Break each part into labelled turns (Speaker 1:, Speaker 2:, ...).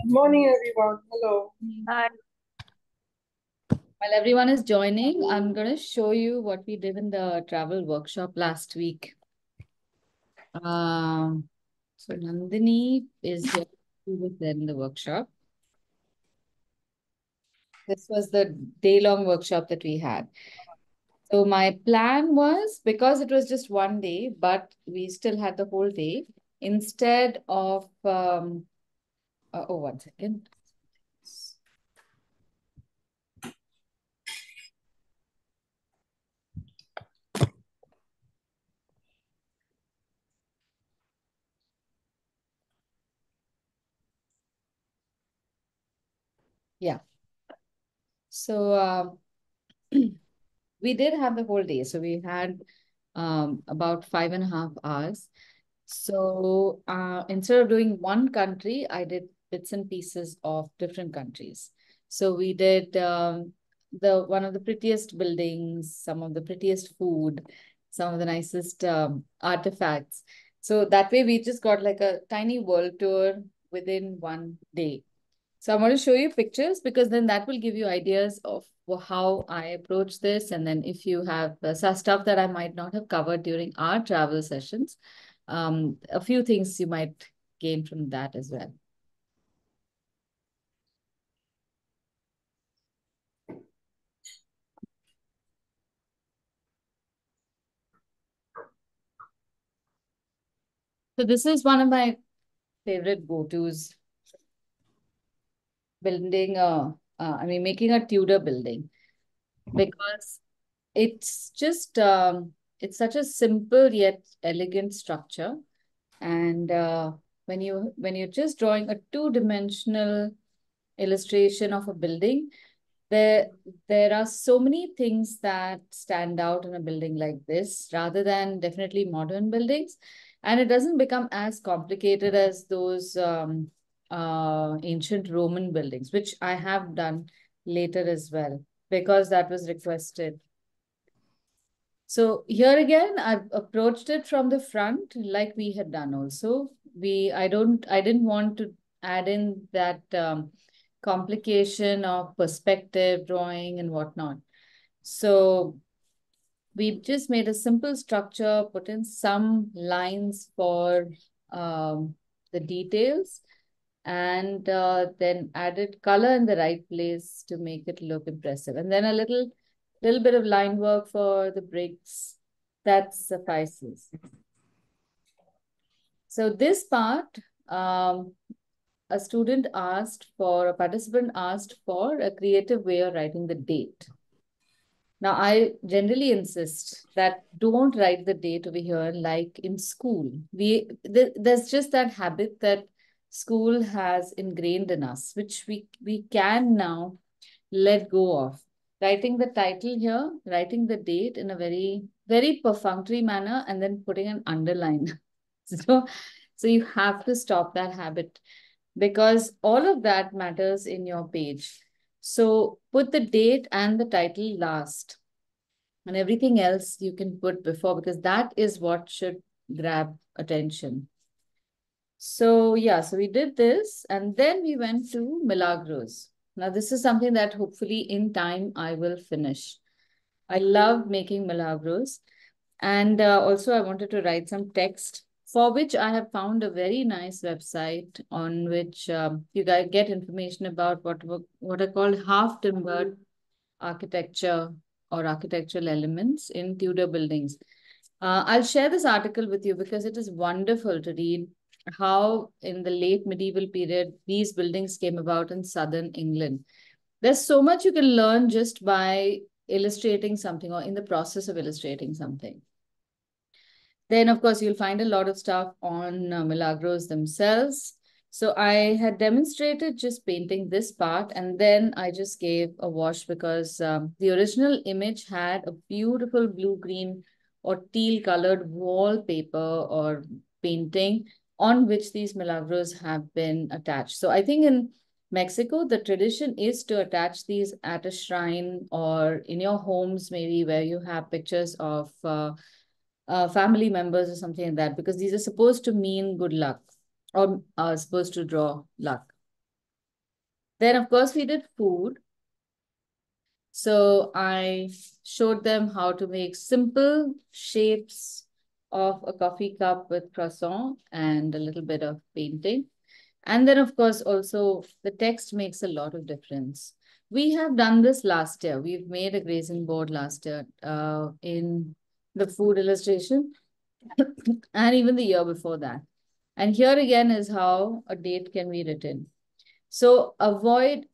Speaker 1: Morning, everyone. Hello.
Speaker 2: Hi. While everyone is joining, I'm going to show you what we did in the travel workshop last week. So Nandini is here, who was there in the workshop. This was the day-long workshop that we had. So my plan was, because it was just one day, but we still had the whole day, instead of, oh, 1 second. Yeah. So we did have the whole day. So we had about 5.5 hours. So instead of doing one country, I did bits and pieces of different countries. So we did the one of the prettiest buildings, some of the prettiest food, some of the nicest artifacts. So that way we just got like a tiny world tour within one day. So I'm going to show you pictures because then that will give you ideas of how I approach this. And then if you have some stuff that I might not have covered during our travel sessions, a few things you might gain from that as well. So this is one of my favorite go-tos, making a Tudor building because it's just, it's such a simple yet elegant structure. And when you're just drawing a two-dimensional illustration of a building, there there are so many things that stand out in a building like this, rather than definitely modern buildings, and it doesn't become as complicated as those ancient Roman buildings, which I have done later as well because that was requested. So here again, I've approached it from the front like we had done also. I didn't want to add in that complication of perspective drawing and whatnot. So we just made a simple structure, put in some lines for the details, and then added color in the right place to make it look impressive. And then a little bit of line work for the bricks. That suffices. So this part, a participant asked for a creative way of writing the date. Now, I generally insist that don't write the date over here like in school. There's just that habit that school has ingrained in us, which we can now let go of. Writing the title here, writing the date in a very, very perfunctory manner, and then putting an underline. So, so you have to stop that habit because all of that matters in your page. So put the date and the title last, and everything else you can put before because that is what should grab attention. So yeah, so we did this and then we went to Milagros. Now this is something that hopefully in time I will finish. I love making Milagros. And also I wanted to write some text for which I have found a very nice website on which you guys get information about what are called half timbered architecture or architectural elements in Tudor buildings. I'll share this article with you because it is wonderful to read how in the late medieval period these buildings came about in southern England. There's so much you can learn just by illustrating something or in the process of illustrating something. Then, of course, you'll find a lot of stuff on Milagros themselves. So I had demonstrated just painting this part, and then I just gave a wash because the original image had a beautiful blue-green or teal-colored wallpaper or painting on which these Milagros have been attached. So I think in Mexico, the tradition is to attach these at a shrine or in your homes, maybe where you have pictures of family members or something like that, because these are supposed to mean good luck or are supposed to draw luck. Then, of course, we did food. So I showed them how to make simple shapes of a coffee cup with croissant and a little bit of painting. And then, of course, also the text makes a lot of difference. We have done this last year. We've made a grazing board last year in the food illustration and even the year before that. And here again is how a date can be written. So avoid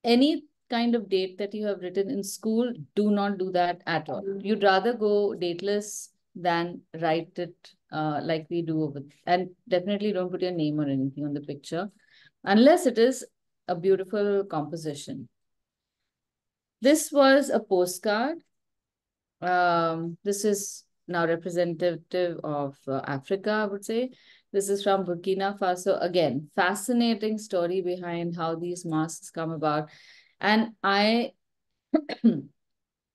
Speaker 2: any kind of date that you have written in school. Do not do that at all. You'd rather go dateless than write it like we do over. And definitely don't put your name or anything on the picture unless it is a beautiful composition. This was a postcard. This is now representative of Africa, I would say. This is from Burkina Faso. Again, fascinating story behind how these masks come about. And I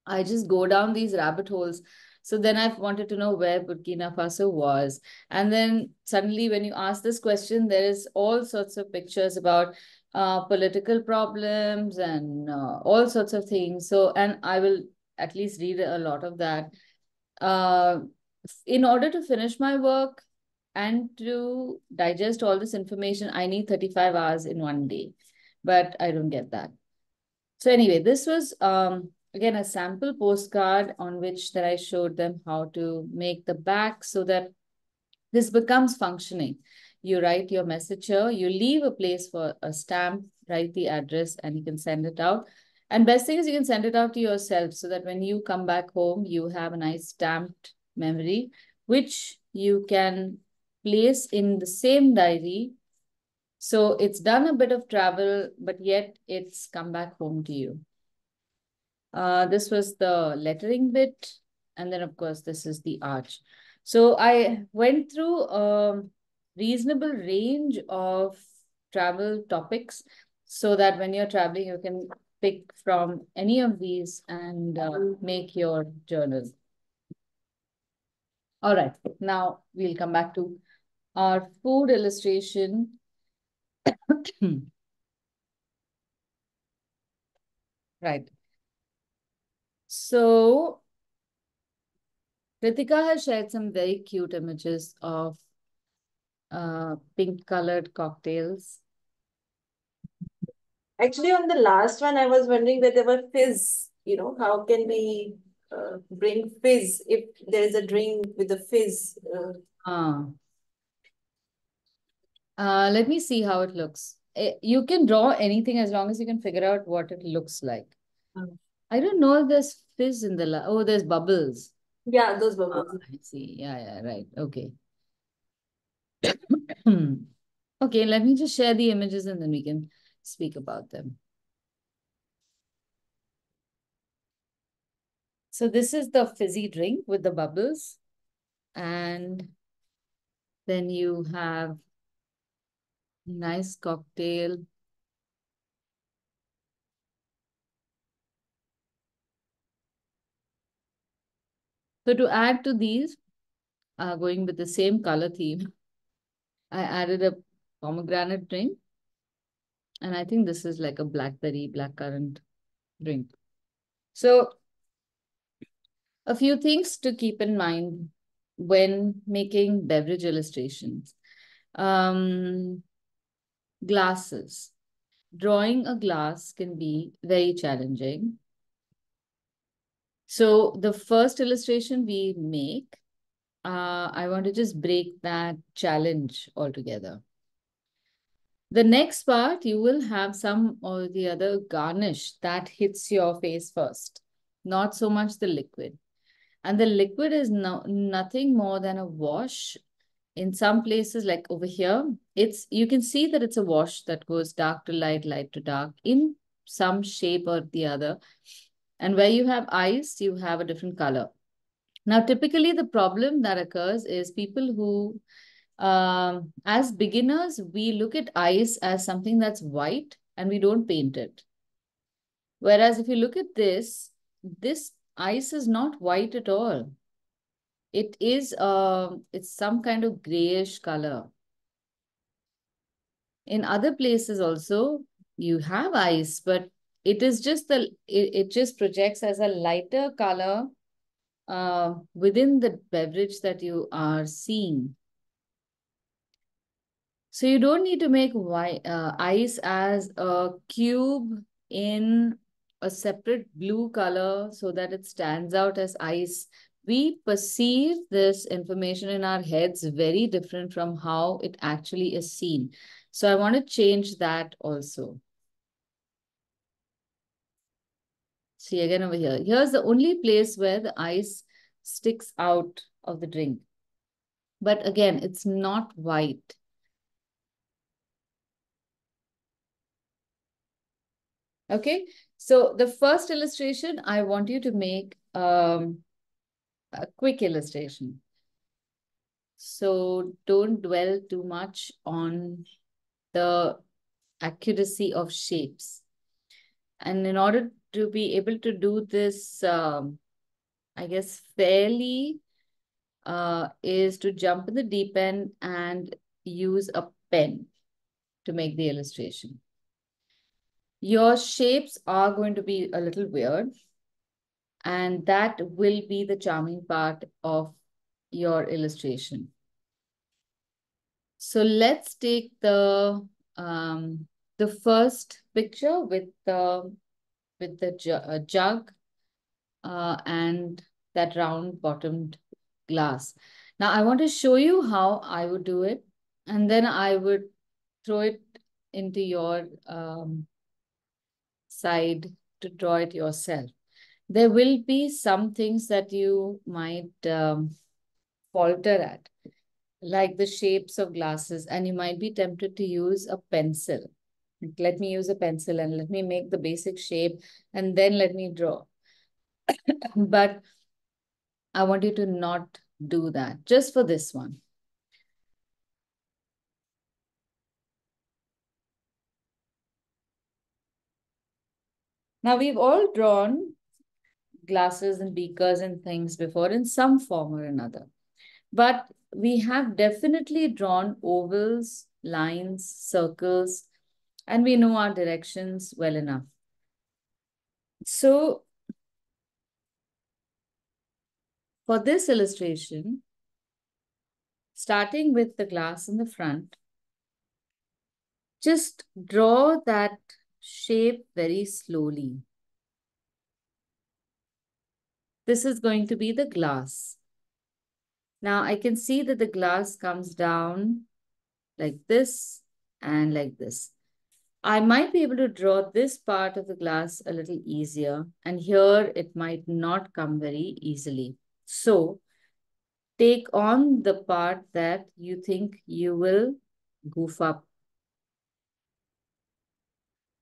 Speaker 2: just go down these rabbit holes. So then I wanted to know where Burkina Faso was. And then suddenly, when you ask this question, there is all sorts of pictures about political problems and all sorts of things. So, and I will at least read a lot of that. Uh, in order to finish my work and to digest all this information, I need 35 hours in one day, but I don't get that. So anyway, this was again a sample postcard on which that I showed them how to make the back so that this becomes functioning. You write your message here, you leave a place for a stamp, write the address, and you can send it out. And best thing is you can send it out to yourself so that when you come back home, you have a nice stamped memory, which you can place in the same diary. So it's done a bit of travel, but yet it's come back home to you. This was the lettering bit. And then, of course, this is the arch. So I went through a reasonable range of travel topics so that when you're traveling, you can pick from any of these and make your journal. All right, now we'll come back to our food illustration. Right. So Kritika has shared some very cute images of pink colored cocktails.
Speaker 1: Actually, on the last one, I was wondering where there were fizz. How can we bring fizz if there is a drink with a fizz?
Speaker 2: Ah, let me see how it looks. You can draw anything as long as you can figure out what it looks like.
Speaker 1: Um,
Speaker 2: I don't know if there's fizz in the oh, there's bubbles.
Speaker 1: yeah, those
Speaker 2: Ah,
Speaker 1: bubbles.
Speaker 2: I see. Yeah, yeah, right. Okay. Okay, let me just share the images and then we can speak about them. So this is the fizzy drink with the bubbles. And then you have nice cocktail. So to add to these, going with the same color theme, I added a pomegranate drink. And I think this is like a blackberry, blackcurrant drink. So a few things to keep in mind when making beverage illustrations. Um, Glasses. Drawing a glass can be very challenging. So the first illustration we make, I want to just break that challenge altogether. The next part, you will have some or the other garnish that hits your face first, not so much the liquid. And the liquid is nothing more than a wash. In some places, like over here, you can see that it's a wash that goes dark to light, light to dark in some shape or the other. And where you have ice, you have a different color. Now, typically, the problem that occurs is people who, as beginners, we look at ice as something that's white and we don't paint it. Whereas if you look at this ice is not white at all. It's some kind of grayish color. In other places also, you have ice, but it just projects as a lighter color within the beverage that you are seeing. So you don't need to make ice as a cube in a separate blue color so that it stands out as ice. We perceive this information in our heads very different from how it actually is seen. So I want to change that also. See again over here. Here's the only place where the ice sticks out of the drink. But again, it's not white. Okay, so the first illustration, I want you to make a quick illustration. So don't dwell too much on the accuracy of shapes. And in order to be able to do this, I guess, fairly, is to jump in the deep end and use a pen to make the illustration. Your shapes are going to be a little weird, and that will be the charming part of your illustration. So let's take the first picture with the jug and that round bottomed glass. Now I want to show you how I would do it, and then I would throw it into your side to draw it yourself. There will be some things that you might falter at, like the shapes of glasses, and you might be tempted to use a pencil. Let me use a pencil and let me make the basic shape and then let me draw. But I want you to not do that just for this one. Now we've all drawn glasses and beakers and things before in some form or another. But we have definitely drawn ovals, lines, circles, and we know our directions well enough. So for this illustration, starting with the glass in the front, just draw that shape very slowly. This is going to be the glass. Now I can see that the glass comes down like this and like this. I might be able to draw this part of the glass a little easier, and here it might not come very easily. So take on the part that you think you will goof up.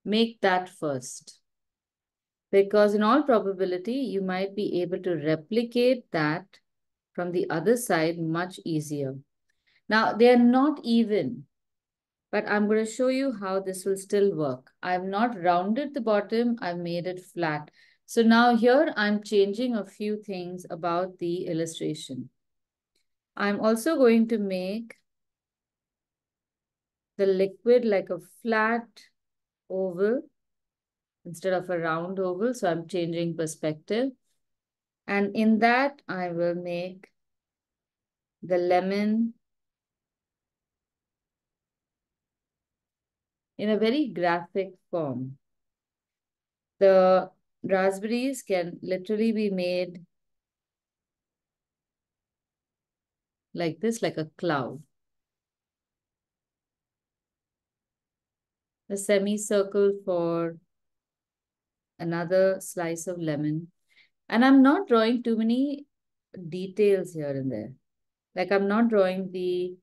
Speaker 2: Make that first, because in all probability, you might be able to replicate that from the other side much easier. Now, they are not even, but I'm going to show you how this will still work. I've not rounded the bottom, I've made it flat. So now here I'm changing a few things about the illustration. I'm also going to make the liquid like a flat oval instead of a round oval. So I'm changing perspective. And in that, I will make the lemon in a very graphic form. The raspberries can literally be made like this, like a cloud. A semicircle for another slice of lemon. And I'm not drawing too many details here and there. Like I'm not drawing the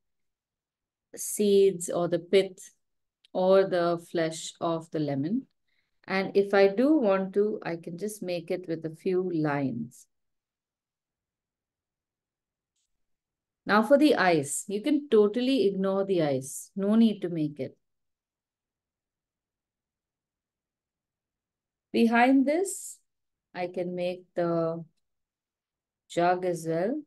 Speaker 2: seeds or the pith or the flesh of the lemon. And if I do want to, I can just make it with a few lines. Now for the ice, you can totally ignore the ice. No need to make it. Behind this, I can make the jug as well.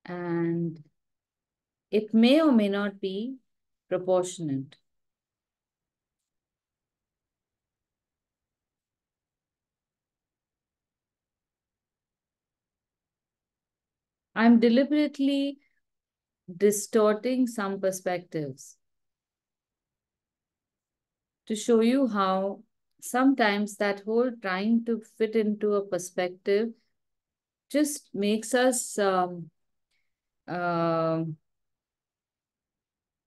Speaker 2: And it may or may not be proportionate. I'm deliberately distorting some perspectives to show you how sometimes that whole trying to fit into a perspective just makes us um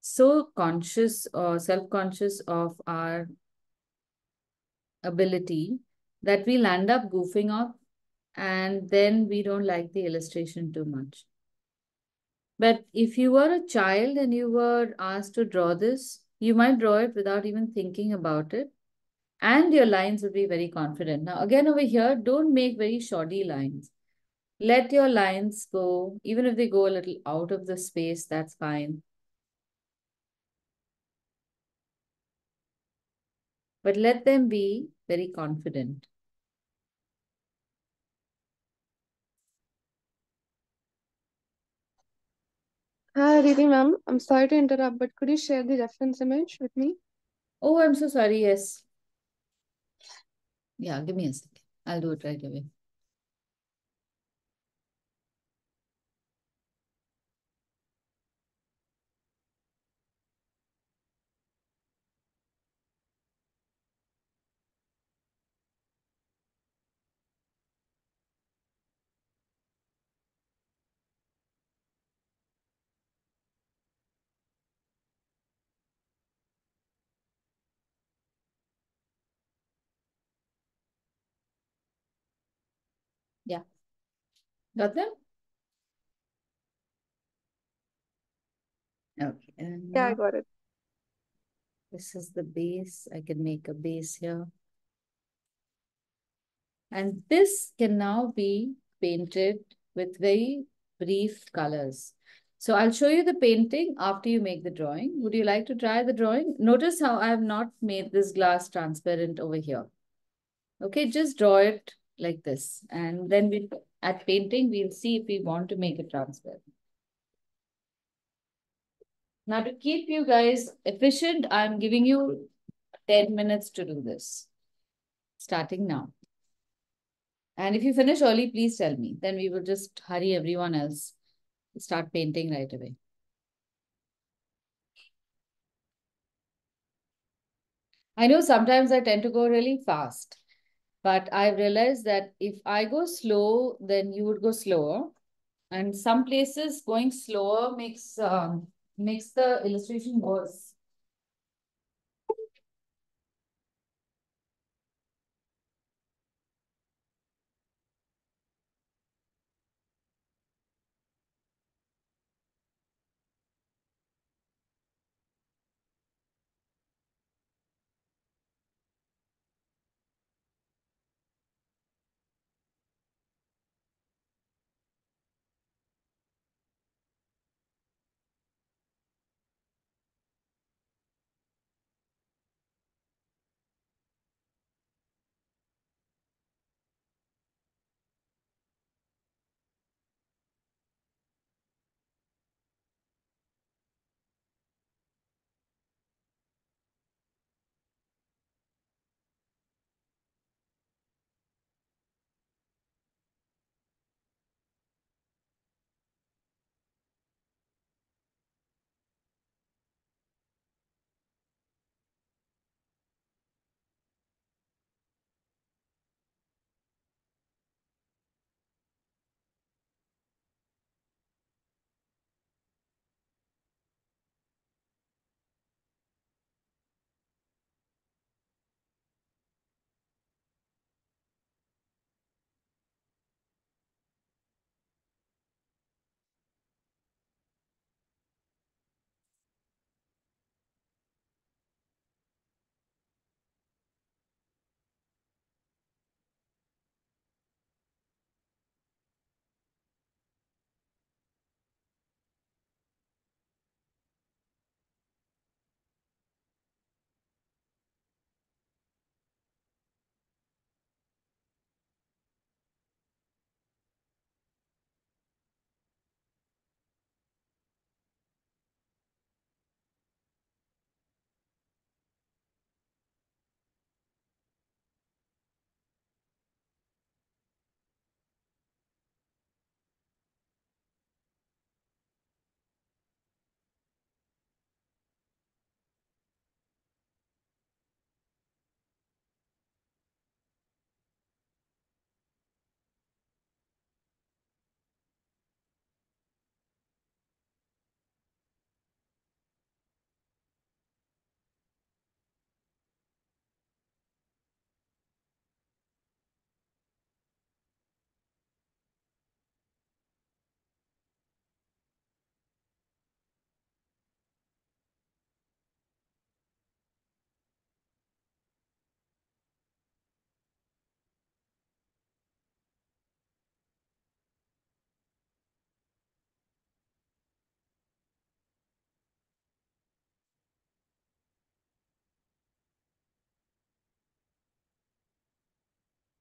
Speaker 2: so conscious or self-conscious of our ability that we'll end up goofing up and then we don't like the illustration too much. But if you were a child and you were asked to draw this, you might draw it without even thinking about it. And your lines would be very confident. Now, again, over here, don't make very shoddy lines. Let your lines go, even if they go a little out of the space, that's fine. But let them be very confident.
Speaker 3: Hi, Aditi ma'am. I'm sorry to interrupt, but could you share the reference image with me?
Speaker 2: Oh, I'm so sorry. Yes. Yeah, give me a second. I'll do it right away. Yeah. Got them? Okay. And
Speaker 3: Yeah, I
Speaker 2: now
Speaker 3: got it.
Speaker 2: this is the base. I can make a base here. And this can now be painted with very brief colors. So I'll show you the painting after you make the drawing. Would you like to try the drawing? Notice how I have not made this glass transparent over here. Okay, just draw it like this. And then at painting, we'll see if we want to make it transparent. Now, to keep you guys efficient, I'm giving you 10 minutes to do this, starting now. And if you finish early, please tell me. Then we will just hurry everyone else to start painting right away. I know sometimes I tend to go really fast, but I've realized that if I go slow, then you would go slower. And some places going slower makes the illustration worse.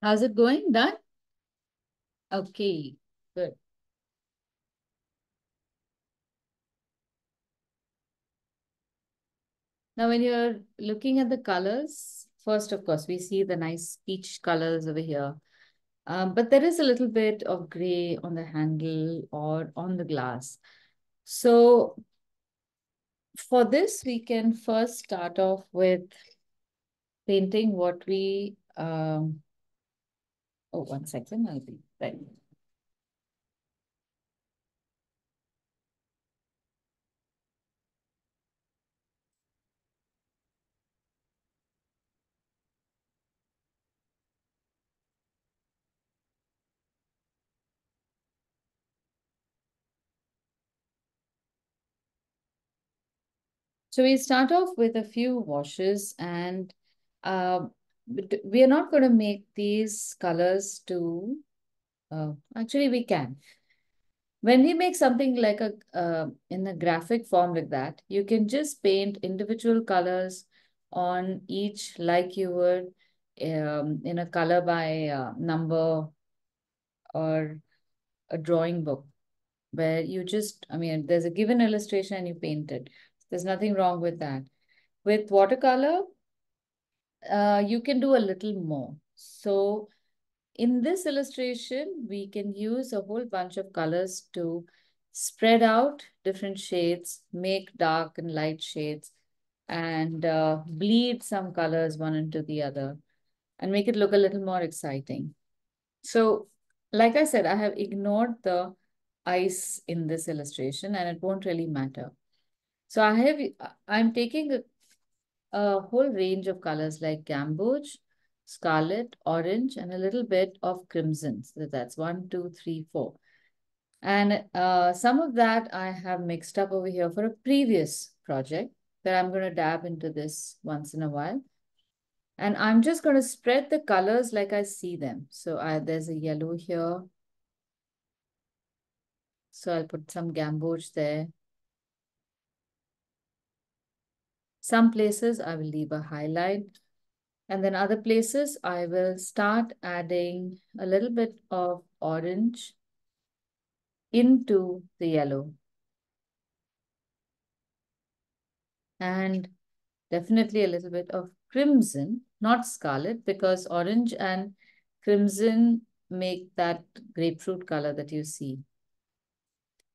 Speaker 2: How's it going? Done? Okay, good. Now, when you're looking at the colors, first, of course, we see the nice peach colors over here. But there is a little bit of gray on the handle or on the glass. So for this, we can first start off with painting what we, oh, 1 second, I'll be right. So we start off with a few washes and uh, we are not going to make these colors to, actually we can. When we make something like a, in a graphic form like that, you can just paint individual colors on each like you would in a color by number or a drawing book where you just, I mean, there's a given illustration and you paint it. There's nothing wrong with that. With watercolor, you can do a little more. So in this illustration, we can use a whole bunch of colors to spread out different shades, make dark and light shades, and bleed some colors one into the other, and make it look a little more exciting. So, like I said, I have ignored the ice in this illustration, and it won't really matter. So I'm taking a whole range of colors like gamboge, scarlet, orange, and a little bit of crimson. So that's 1, 2, 3, 4. And some of that I have mixed up over here for a previous project that I'm going to dab into this once in a while. And I'm just going to spread the colors like I see them. So there's a yellow here. So I'll put some gamboge there. Some places I will leave a highlight. And then other places, I will start adding a little bit of orange into the yellow. And definitely a little bit of crimson, not scarlet, because orange and crimson make that grapefruit color that you see.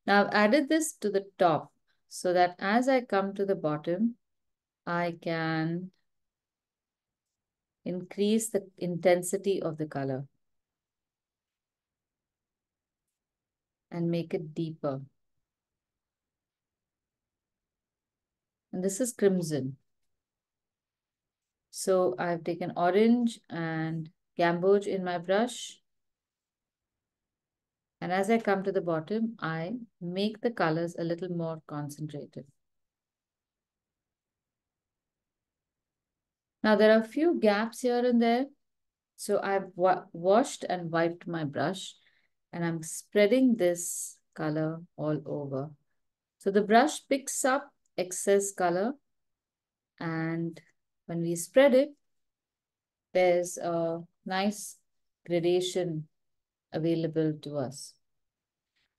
Speaker 2: Now I've added this to the top so that as I come to the bottom, I can increase the intensity of the color and make it deeper. And this is crimson. So I've taken orange and gamboge in my brush. And as I come to the bottom, I make the colors a little more concentrated. Now there are a few gaps here and there. So I've washed and wiped my brush and I'm spreading this color all over. So the brush picks up excess color, and when we spread it, there's a nice gradation available to us.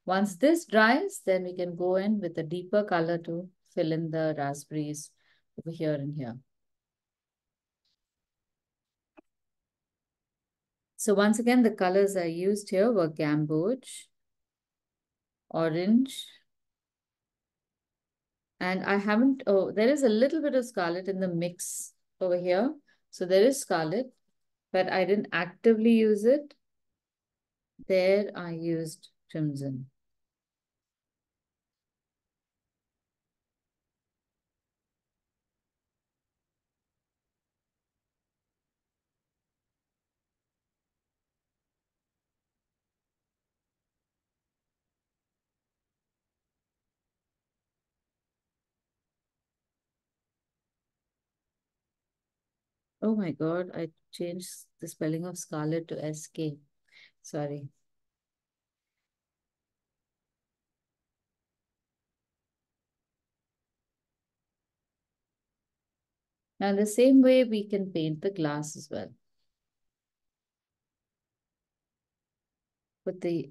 Speaker 2: Once this dries, then we can go in with a deeper color to fill in the raspberries over here and here. So once again, the colors I used here were gamboge, orange, and I haven't, oh, there is a little bit of scarlet in the mix over here. So there is scarlet, but I didn't actively use it. There I used crimson. Oh my God, I changed the spelling of scarlet to SK. Sorry. Now, the same way we can paint the glass as well. put the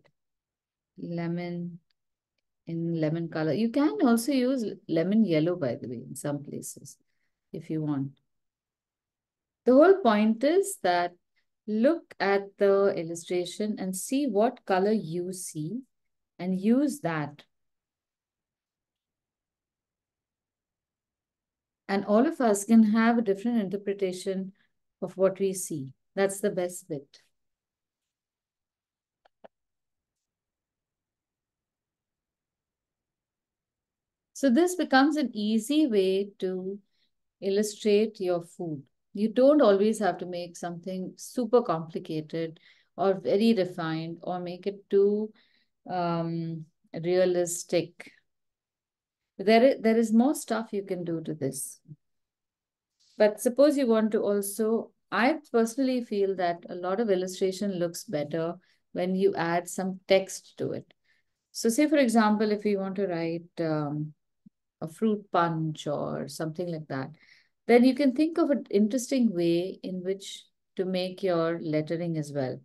Speaker 2: lemon in lemon color. You can also use lemon yellow, by the way, in some places, if you want. The whole point is that look at the illustration and see what color you see and use that. And all of us can have a different interpretation of what we see. That's the best bit. So this becomes an easy way to illustrate your food. You don't always have to make something super complicated or very refined or make it too realistic. There is more stuff you can do to this. But suppose you want to also, I personally feel that a lot of illustration looks better when you add some text to it. So say, for example, if you want to write a fruit punch or something like that, then you can think of an interesting way in which to make your lettering as well.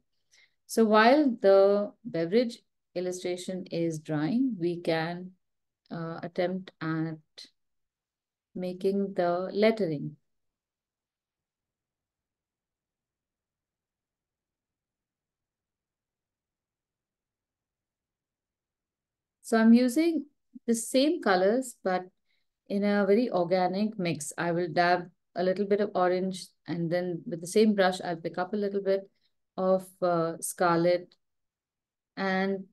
Speaker 2: So while the beverage illustration is drawing, we can attempt at making the lettering. So I'm using the same colors, but in a very organic mix. I will dab a little bit of orange, and then with the same brush, I'll pick up a little bit of scarlet. And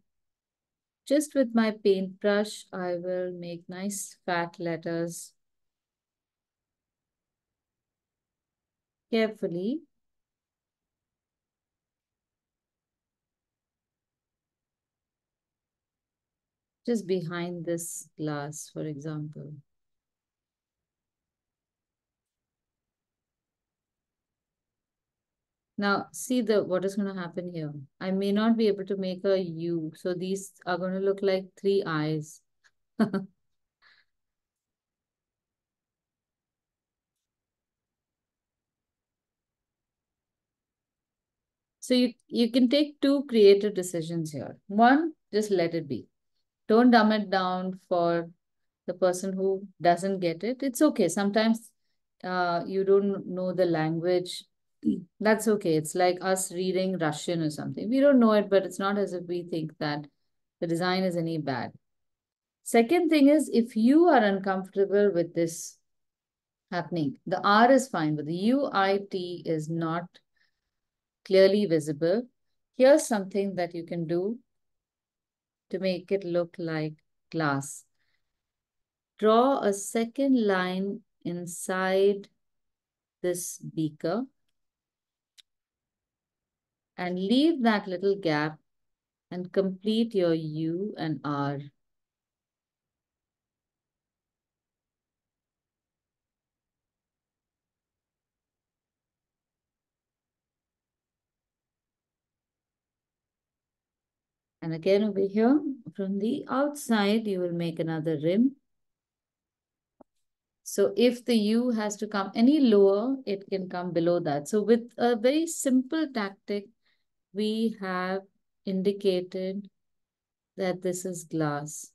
Speaker 2: just with my paintbrush, I will make nice fat letters carefully. Just behind this glass, for example. Now, see what is going to happen here. I may not be able to make a U, so these are going to look like 3 eyes. So you can take two creative decisions here. One, just let it be. Don't dumb it down for the person who doesn't get it. It's okay. Sometimes you don't know the language. That's okay. It's like us reading Russian or something. We don't know it, but it's not as if we think that the design is any bad. Second thing is, if you are uncomfortable with this happening, the R is fine, but the UIT is not clearly visible. Here's something that you can do to make it look like glass. Draw a second line inside this beaker and leave that little gap and complete your U and R. And again over here, from the outside, you will make another rim. So if the U has to come any lower, it can come below that. So with a very simple tactic, we have indicated that this is glass.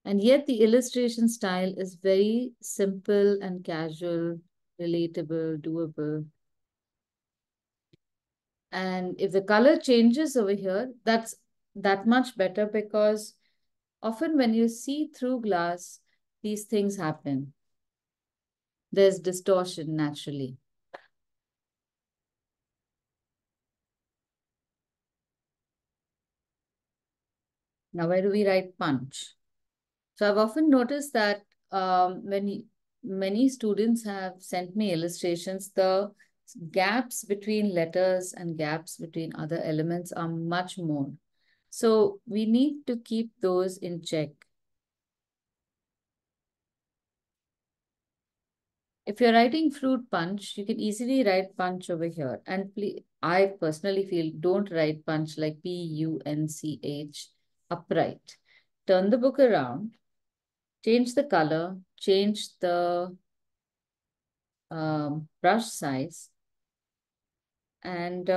Speaker 2: And yet the illustration style is very simple and casual, relatable, doable. And if the color changes over here, that's that much better, because often when you see through glass, these things happen. There's distortion naturally. Now, where do we write punch? So I've often noticed that when many students have sent me illustrations, the gaps between letters and gaps between other elements are much more. So we need to keep those in check. If you're writing fruit punch, you can easily write punch over here. And I personally feel don't write punch like Punch upright. Turn the book around, change the color, change the brush size, and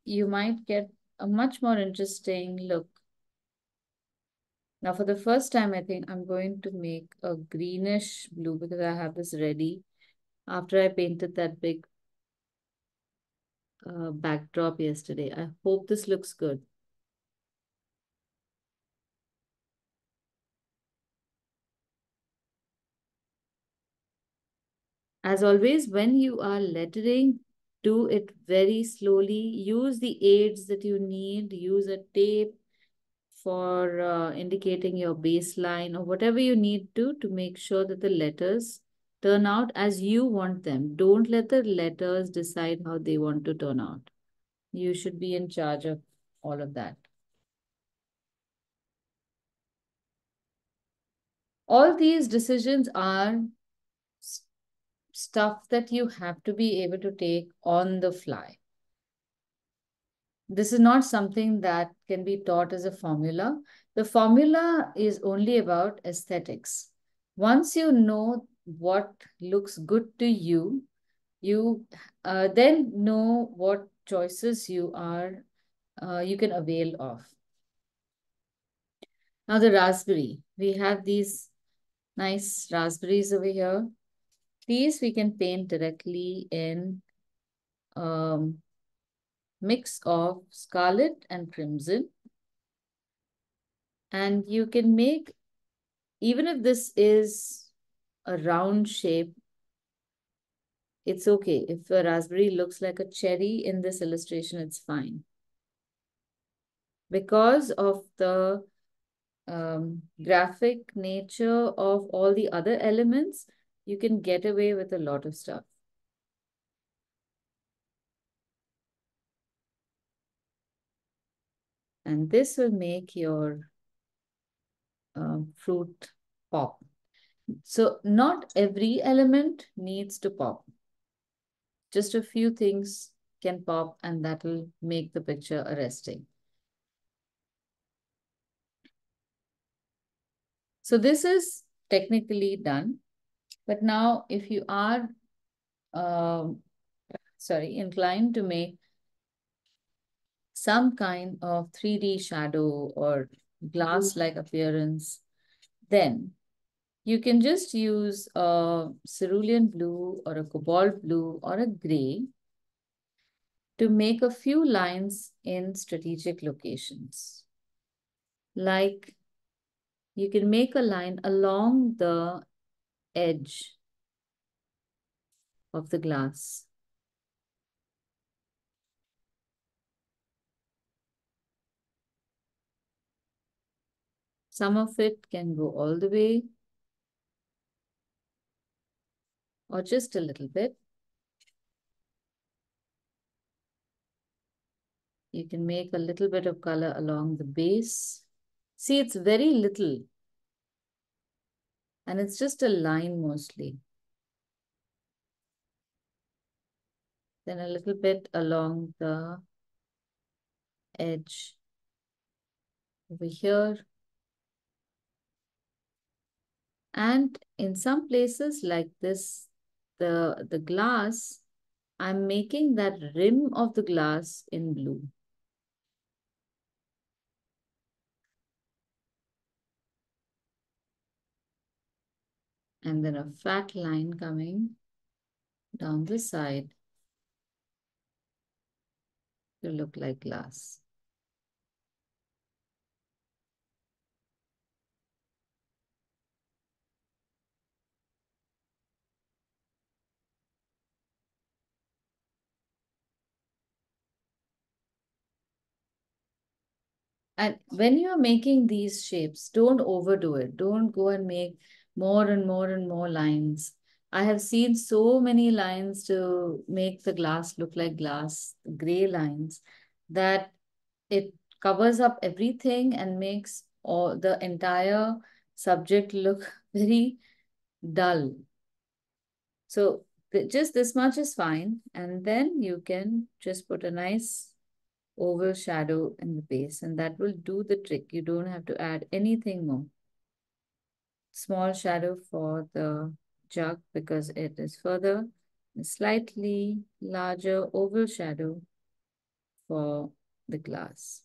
Speaker 2: you might get a much more interesting look. Now, for the first time, I think I'm going to make a greenish blue because I have this ready after I painted that big backdrop yesterday. I hope this looks good. As always, when you are lettering, do it very slowly. Use the aids that you need. Use a tape for indicating your baseline or whatever you need to make sure that the letters turn out as you want them. Don't let the letters decide how they want to turn out. You should be in charge of all of that. All these decisions are stuff that you have to be able to take on the fly. This is not something that can be taught as a formula. The formula is only about aesthetics. Once you know what looks good to you, you then know what choices you can avail of. Now the raspberry, we have these nice raspberries over here. These we can paint directly in mix of scarlet and crimson. And you can make, even if this is a round shape, it's okay. If a raspberry looks like a cherry in this illustration, it's fine. Because of the graphic nature of all the other elements, you can get away with a lot of stuff. And this will make your fruit pop. So not every element needs to pop. Just a few things can pop and that will make the picture arresting. So this is technically done. But now if you are, inclined to make some kind of 3D shadow or glass-like appearance, then you can just use a cerulean blue or a cobalt blue or a gray to make a few lines in strategic locations. Like you can make a line along the edge of the glass. Some of it can go all the way or just a little bit. You can make a little bit of color along the base. See, it's very little. And it's just a line mostly. Then a little bit along the edge over here. And in some places like this, the glass, I'm making that rim of the glass in blue. And then a fat line coming down the side to look like glass. And when you're making these shapes, don't overdo it. Don't go and make more and more and more lines. I have seen so many lines to make the glass look like glass, gray lines, that it covers up everything and makes all the entire subject look very dull. So just this much is fine. And then you can just put a nice oval shadow in the base and that will do the trick. You don't have to add anything more. Small shadow for the jug because it is further, a slightly larger oval shadow for the glass.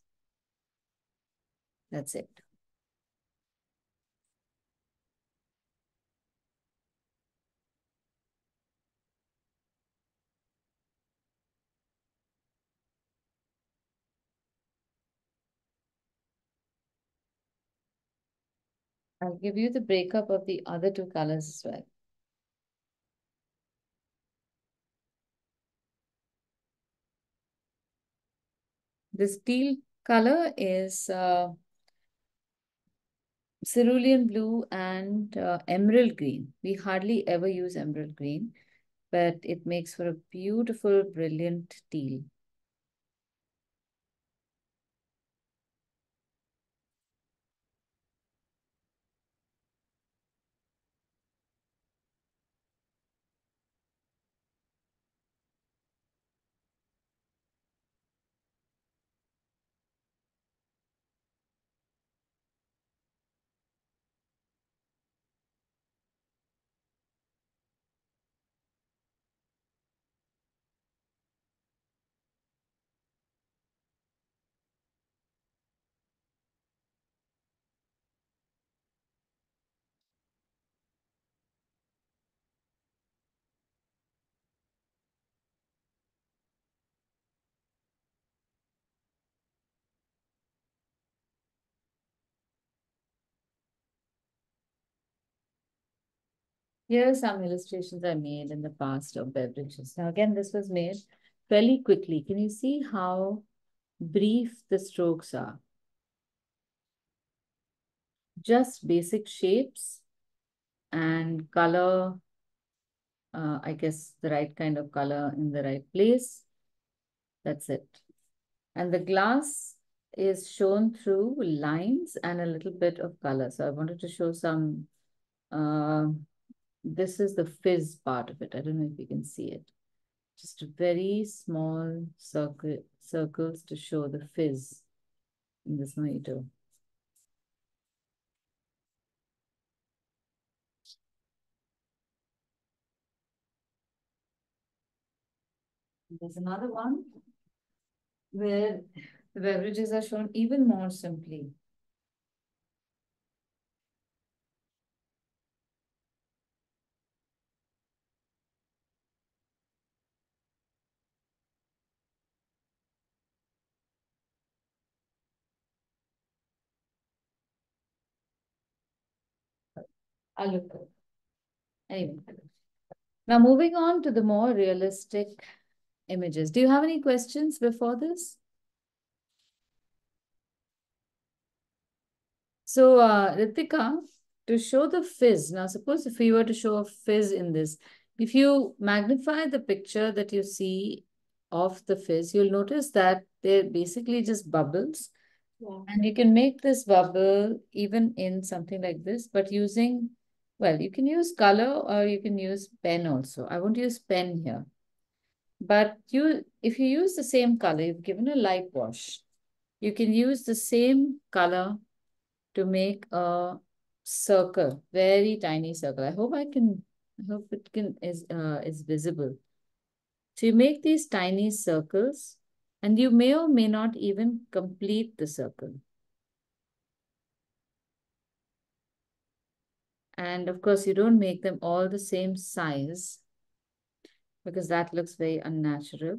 Speaker 2: That's it. I'll give you the breakup of the other two colors as well. This teal color is cerulean blue and emerald green. We hardly ever use emerald green, but it makes for a beautiful, brilliant teal. Here are some illustrations I made in the past of beverages. Now, again, this was made fairly quickly. Can you see how brief the strokes are? Just basic shapes and color, I guess the right kind of color in the right place. That's it. And the glass is shown through lines and a little bit of color. So I wanted to show some, this is the fizz part of it. I don't know if you can see it. Just very small circles to show the fizz in this mojito. There's another one where the beverages are shown even more simply. I'll look at it. Anyway, now moving on to the more realistic images. Do you have any questions before this? So, Ritika, to show the fizz, now suppose if we were to show a fizz in this, if you magnify the picture that you see of the fizz, you'll notice that they're basically just bubbles.
Speaker 1: Yeah.
Speaker 2: And you can make this bubble even in something like this, but using, well, you can use color or you can use pen also. I won't use pen here. But if you use the same color, you've given a light wash, you can use the same color to make a circle, very tiny circle. I hope it can is visible. So you make these tiny circles and you may or may not even complete the circle. And of course, you don't make them all the same size because that looks very unnatural.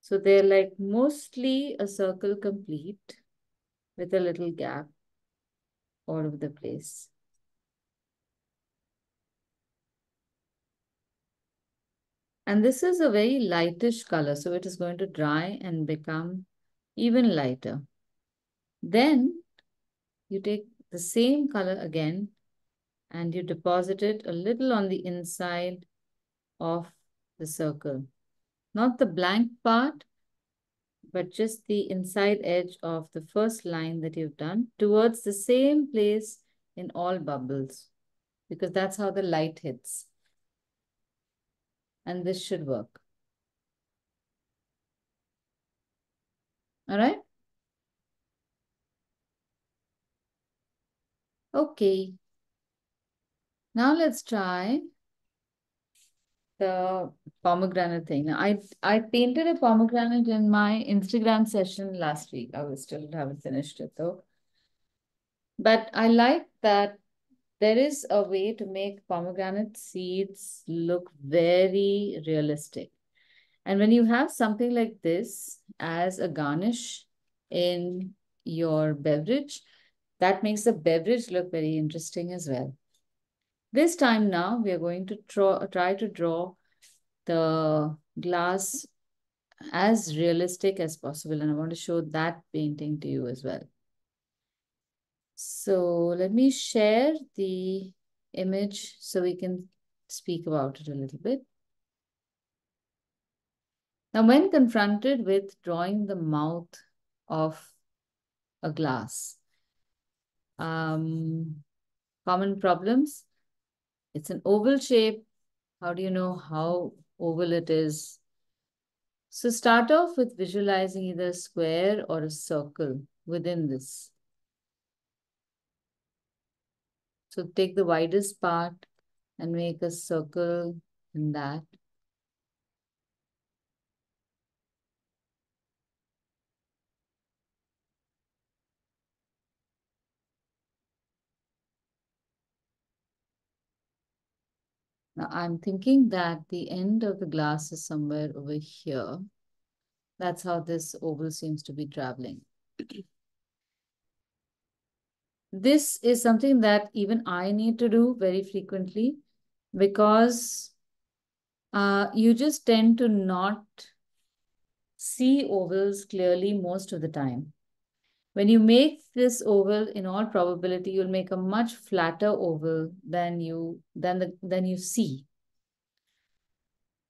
Speaker 2: So they're like mostly a circle complete with a little gap all over the place. And this is a very lightish color, so it is going to dry and become even lighter. Then you take the same color again and you deposit it a little on the inside of the circle. Not the blank part, but just the inside edge of the first line that you've done towards the same place in all bubbles, because that's how the light hits. And this should work. All right? Okay. Now let's try the pomegranate thing. I painted a pomegranate in my Instagram session last week. I was still haven't finished it though. But I like that there is a way to make pomegranate seeds look very realistic. And when you have something like this as a garnish in your beverage, that makes the beverage look very interesting as well. This time now, we are going to try to draw the glass as realistic as possible. And I want to show that painting to you as well. So let me share the image so we can speak about it a little bit. Now, when confronted with drawing the mouth of a glass, common problems, it's an oval shape. How do you know how oval it is? So start off with visualizing either a square or a circle within this. So take the widest part and make a circle in that. Now I'm thinking that the end of the glass is somewhere over here. That's how this oval seems to be traveling. This is something that even I need to do very frequently because you just tend to not see ovals clearly most of the time. When you make this oval, in all probability, you'll make a much flatter oval than you see.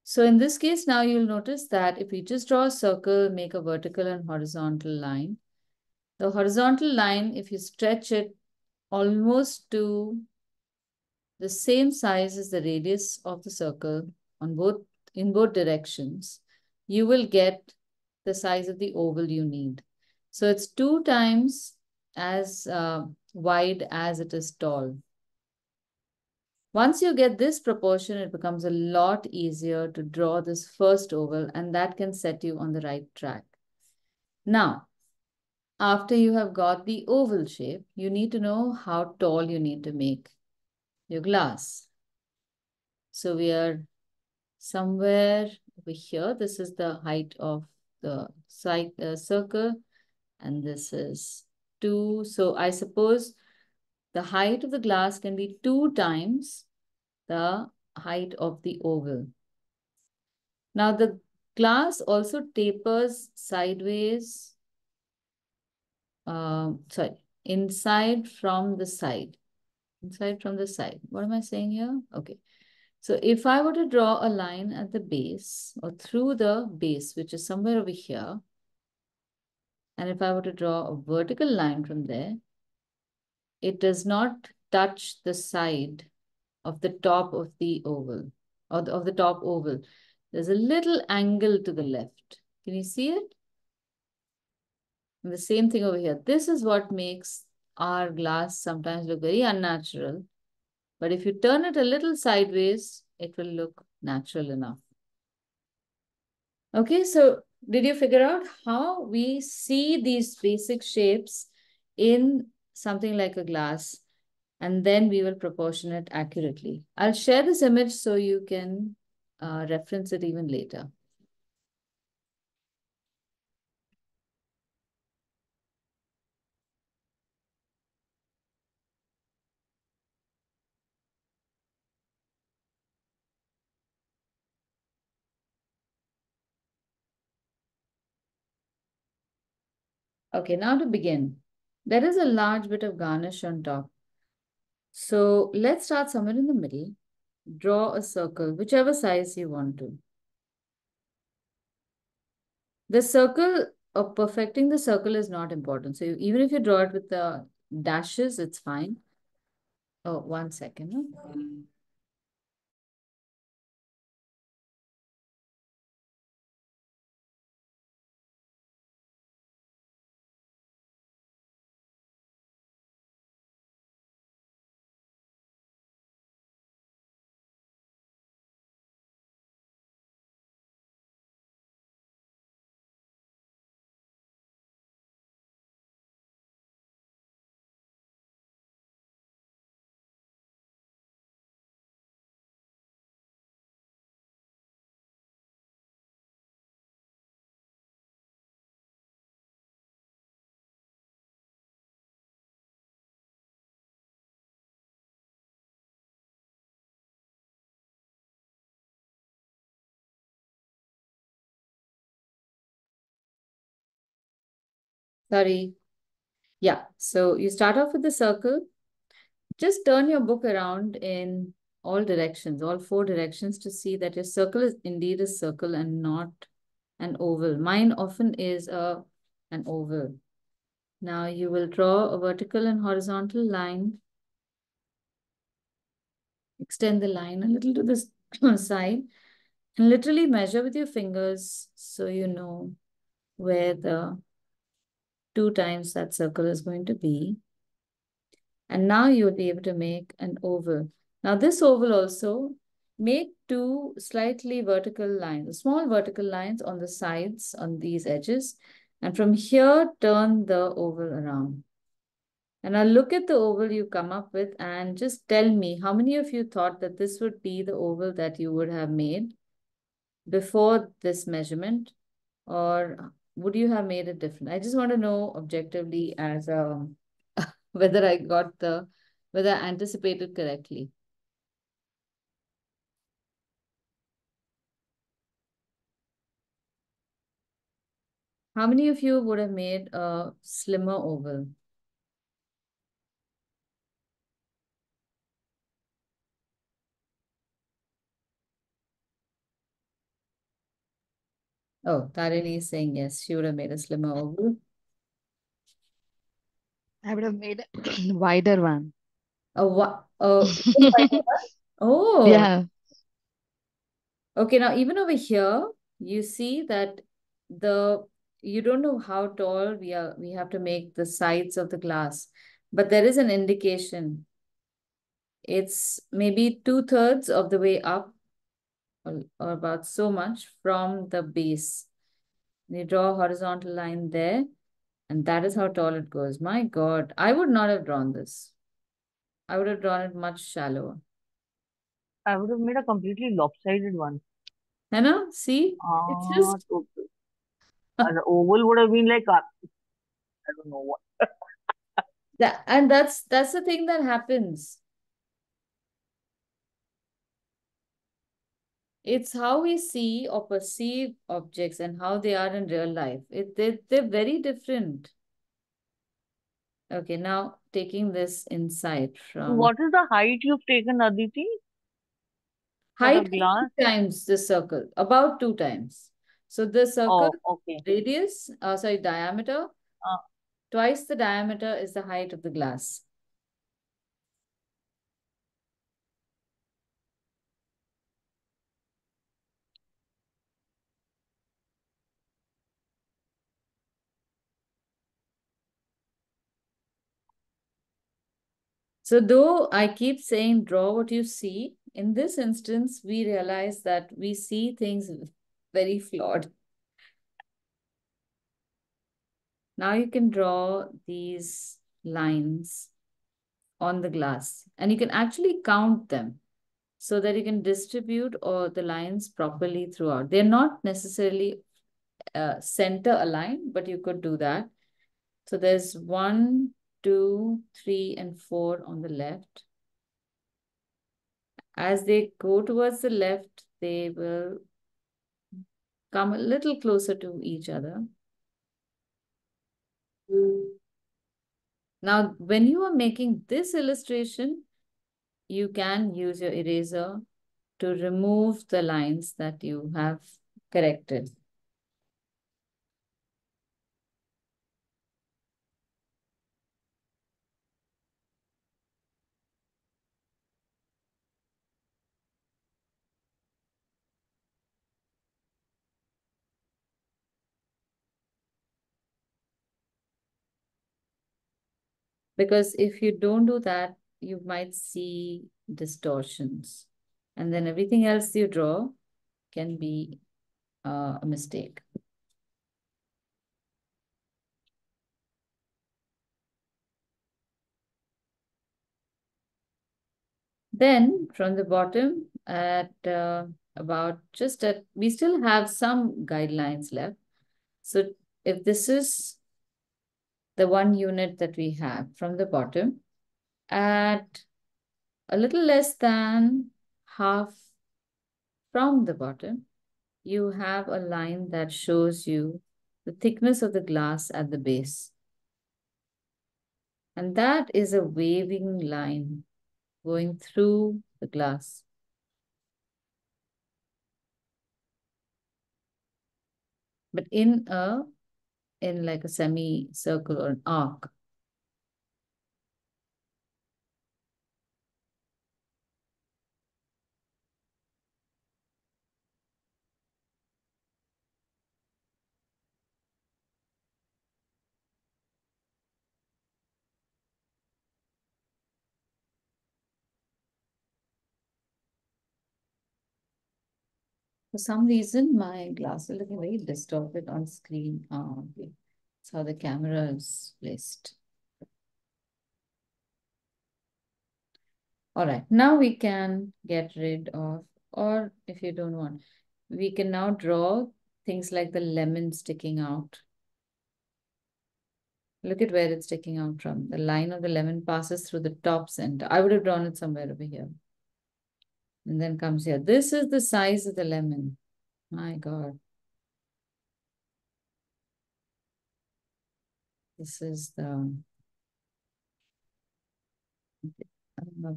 Speaker 2: So in this case, now you'll notice that if we just draw a circle, make a vertical and horizontal line, the horizontal line, if you stretch it almost to the same size as the radius of the circle in both directions, you will get the size of the oval you need. So it's 2 times as wide as it is tall. Once you get this proportion, it becomes a lot easier to draw this first oval, and that can set you on the right track. Now, after you have got the oval shape, you need to know how tall you need to make your glass. So we are somewhere over here. This is the height of the circle, and this is 2. So I suppose the height of the glass can be 2 times the height of the oval. Now the glass also tapers sideways, inside from the side. Inside from the side. What am I saying here? Okay. So if I were to draw a line at the base or through the base, which is somewhere over here, and if I were to draw a vertical line from there, it does not touch the side of the top of the oval, or of the top oval. There's a little angle to the left. Can you see it? And the same thing over here. This is what makes our glass sometimes look very unnatural. But if you turn it a little sideways, it will look natural enough. Okay, so did you figure out how we see these basic shapes in something like a glass? And then we will proportion it accurately. I'll share this image so you can reference it even later. Okay, now to begin. There is a large bit of garnish on top. So let's start somewhere in the middle. Draw a circle, whichever size you want to. The circle, or perfecting the circle is not important. So even if you draw it with the dashes, it's fine. Oh, 1 second. Huh? Sorry. Yeah. So you start off with the circle. Just turn your book around in all directions, all four directions, to see that your circle is indeed a circle and not an oval. Mine often is an oval. Now you will draw a vertical and horizontal line. Extend the line a little to the side and literally measure with your fingers so you know where the 2 times that circle is going to be. And now you will be able to make an oval. Now this oval also, make two slightly vertical lines, small vertical lines on the sides, on these edges. And from here, turn the oval around. And now look at the oval you come up with and just tell me how many of you thought that this would be the oval that you would have made before this measurement, or would you have made it different? I just want to know objectively as whether whether I anticipated correctly. How many of you would have made a slimmer oval? Oh, Tarini is saying yes, she would have made a slimmer oval.
Speaker 4: I would have made a wider one.
Speaker 2: Even wider one? Oh,
Speaker 4: Yeah.
Speaker 2: okay. Now even over here, you see that the you don't know how tall we have to make the sides of the glass, but there is an indication. It's maybe 2/3 of the way up, or about so much from the base. You draw a horizontal line there, and that is how tall it goes. My God, I would not have drawn this. I would have drawn it much shallower.
Speaker 5: I would have made a completely lopsided one.
Speaker 2: Hannah, see? It's just
Speaker 5: Okay. The oval would have been like, I don't know what.
Speaker 2: that, and that's the thing that happens. It's how we see or perceive objects and how they are in real life. They're very different. Okay, now taking this insight
Speaker 5: So
Speaker 2: from
Speaker 5: what is the height you've taken, Aditi, for the
Speaker 2: height
Speaker 5: glass?
Speaker 2: 2 times the circle, about 2 times. So the circle
Speaker 5: Oh, okay.
Speaker 2: radius, sorry, diameter,
Speaker 5: Uh,
Speaker 2: twice the diameter is the height of the glass. So though I keep saying draw what you see, in this instance, we realize that we see things very flawed. Now you can draw these lines on the glass and you can actually count them so that you can distribute or the lines properly throughout. They're not necessarily center aligned, but you could do that. So there's 1, 2, 3, and 4 on the left. As they go towards the left, they will come a little closer to each other. Now, when you are making this illustration, you can use your eraser to remove the lines that you have corrected. Because if you don't do that, you might see distortions. And then everything else you draw can be a mistake. Then from the bottom at about just at, we still have some guidelines left. So if this is the 1 unit that we have from the bottom, at a little less than half from the bottom, you have a line that shows you the thickness of the glass at the base. And that is a waving line going through the glass. But in like a semicircle or an arc. For some reason, my glass is looking very distorted on screen. Okay. That's how the camera is placed. All right, now we can get rid of, or if you don't want, we can now draw things like the lemon sticking out. Look at where it's sticking out from. The line of the lemon passes through the top center. I would have drawn it somewhere over here. And then comes here. This is the size of the lemon. My God. This is the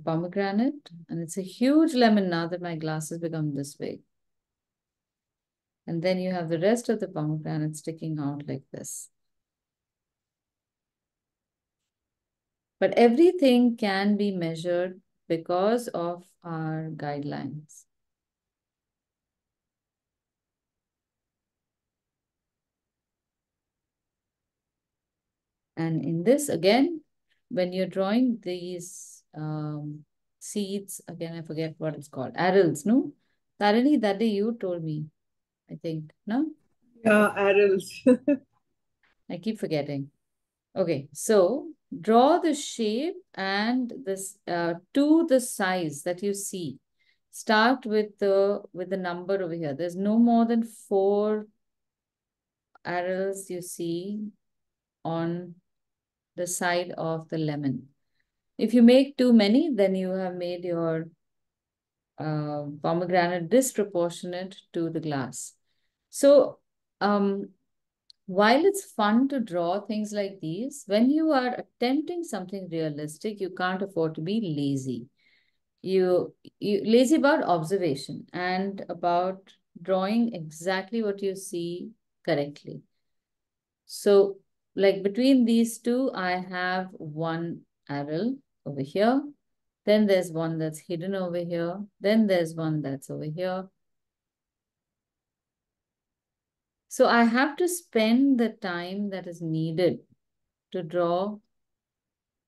Speaker 2: pomegranate. And it's a huge lemon now that my glass has become this big. And then you have the rest of the pomegranate sticking out like this. But everything can be measured because of our guidelines. And in this, again, when you're drawing these seeds, again, I forget what it's called, arils, no? Tarini, that day you told me, I think, no?
Speaker 1: Yeah, arrows.
Speaker 2: I keep forgetting. Okay, so draw the shape and this to the size that you see. Start with the number over here. There's no more than 4 arrows you see on the side of the lemon. If you make too many, then you have made your pomegranate disproportionate to the glass. So while it's fun to draw things like these, when you are attempting something realistic, you can't afford to be lazy. You lazy about observation and about drawing exactly what you see correctly. So like between these two, I have one arrow over here. Then there's one that's hidden over here. Then there's one that's over here. So I have to spend the time that is needed to draw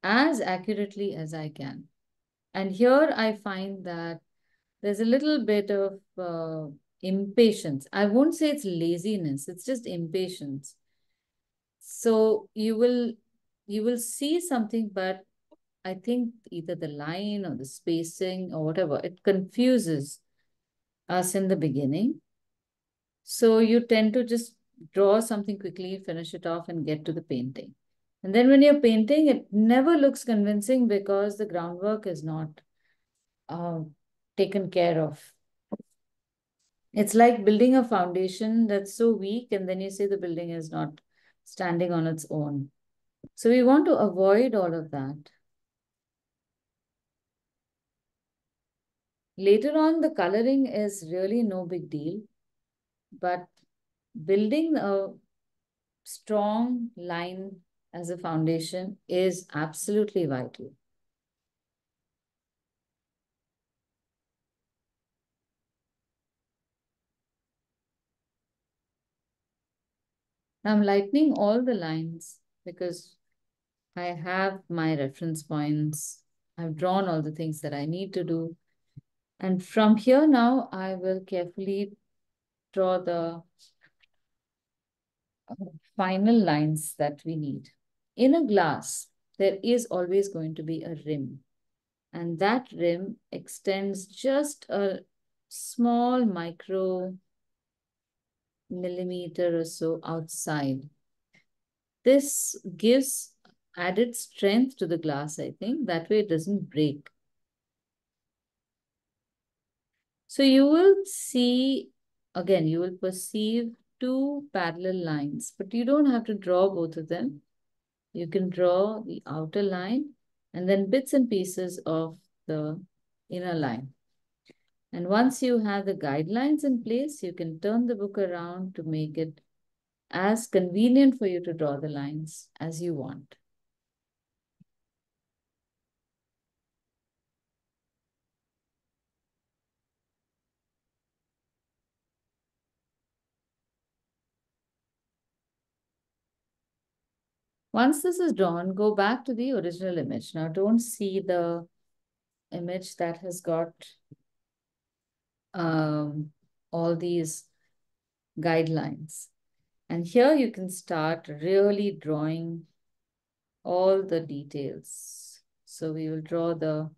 Speaker 2: as accurately as I can. And here I find that there's a little bit of impatience. I won't say it's laziness, it's just impatience. So you will see something, but I think either the line or the spacing or whatever, it confuses us in the beginning. So you tend to just draw something quickly, finish it off, and get to the painting. And then when you're painting, it never looks convincing because the groundwork is not taken care of. It's like building a foundation that's so weak, and then you say the building is not standing on its own. So we want to avoid all of that. Later on, the coloring is really no big deal, but building a strong line as a foundation is absolutely vital. I'm lightening all the lines because I have my reference points. I've drawn all the things that I need to do. And from here now, I will carefully draw the final lines that we need. In a glass, there is always going to be a rim. And that rim extends just a small micro millimeter or so outside. This gives added strength to the glass, I think. That way it doesn't break. So you will see, again, you will perceive 2 parallel lines, but you don't have to draw both of them. you can draw the outer line and then bits and pieces of the inner line. And once you have the guidelines in place, you can turn the book around to make it as convenient for you to draw the lines as you want. Once this is drawn, go back to the original image. Now don't see the image that has got all these guidelines. And here you can start really drawing all the details. So we will draw the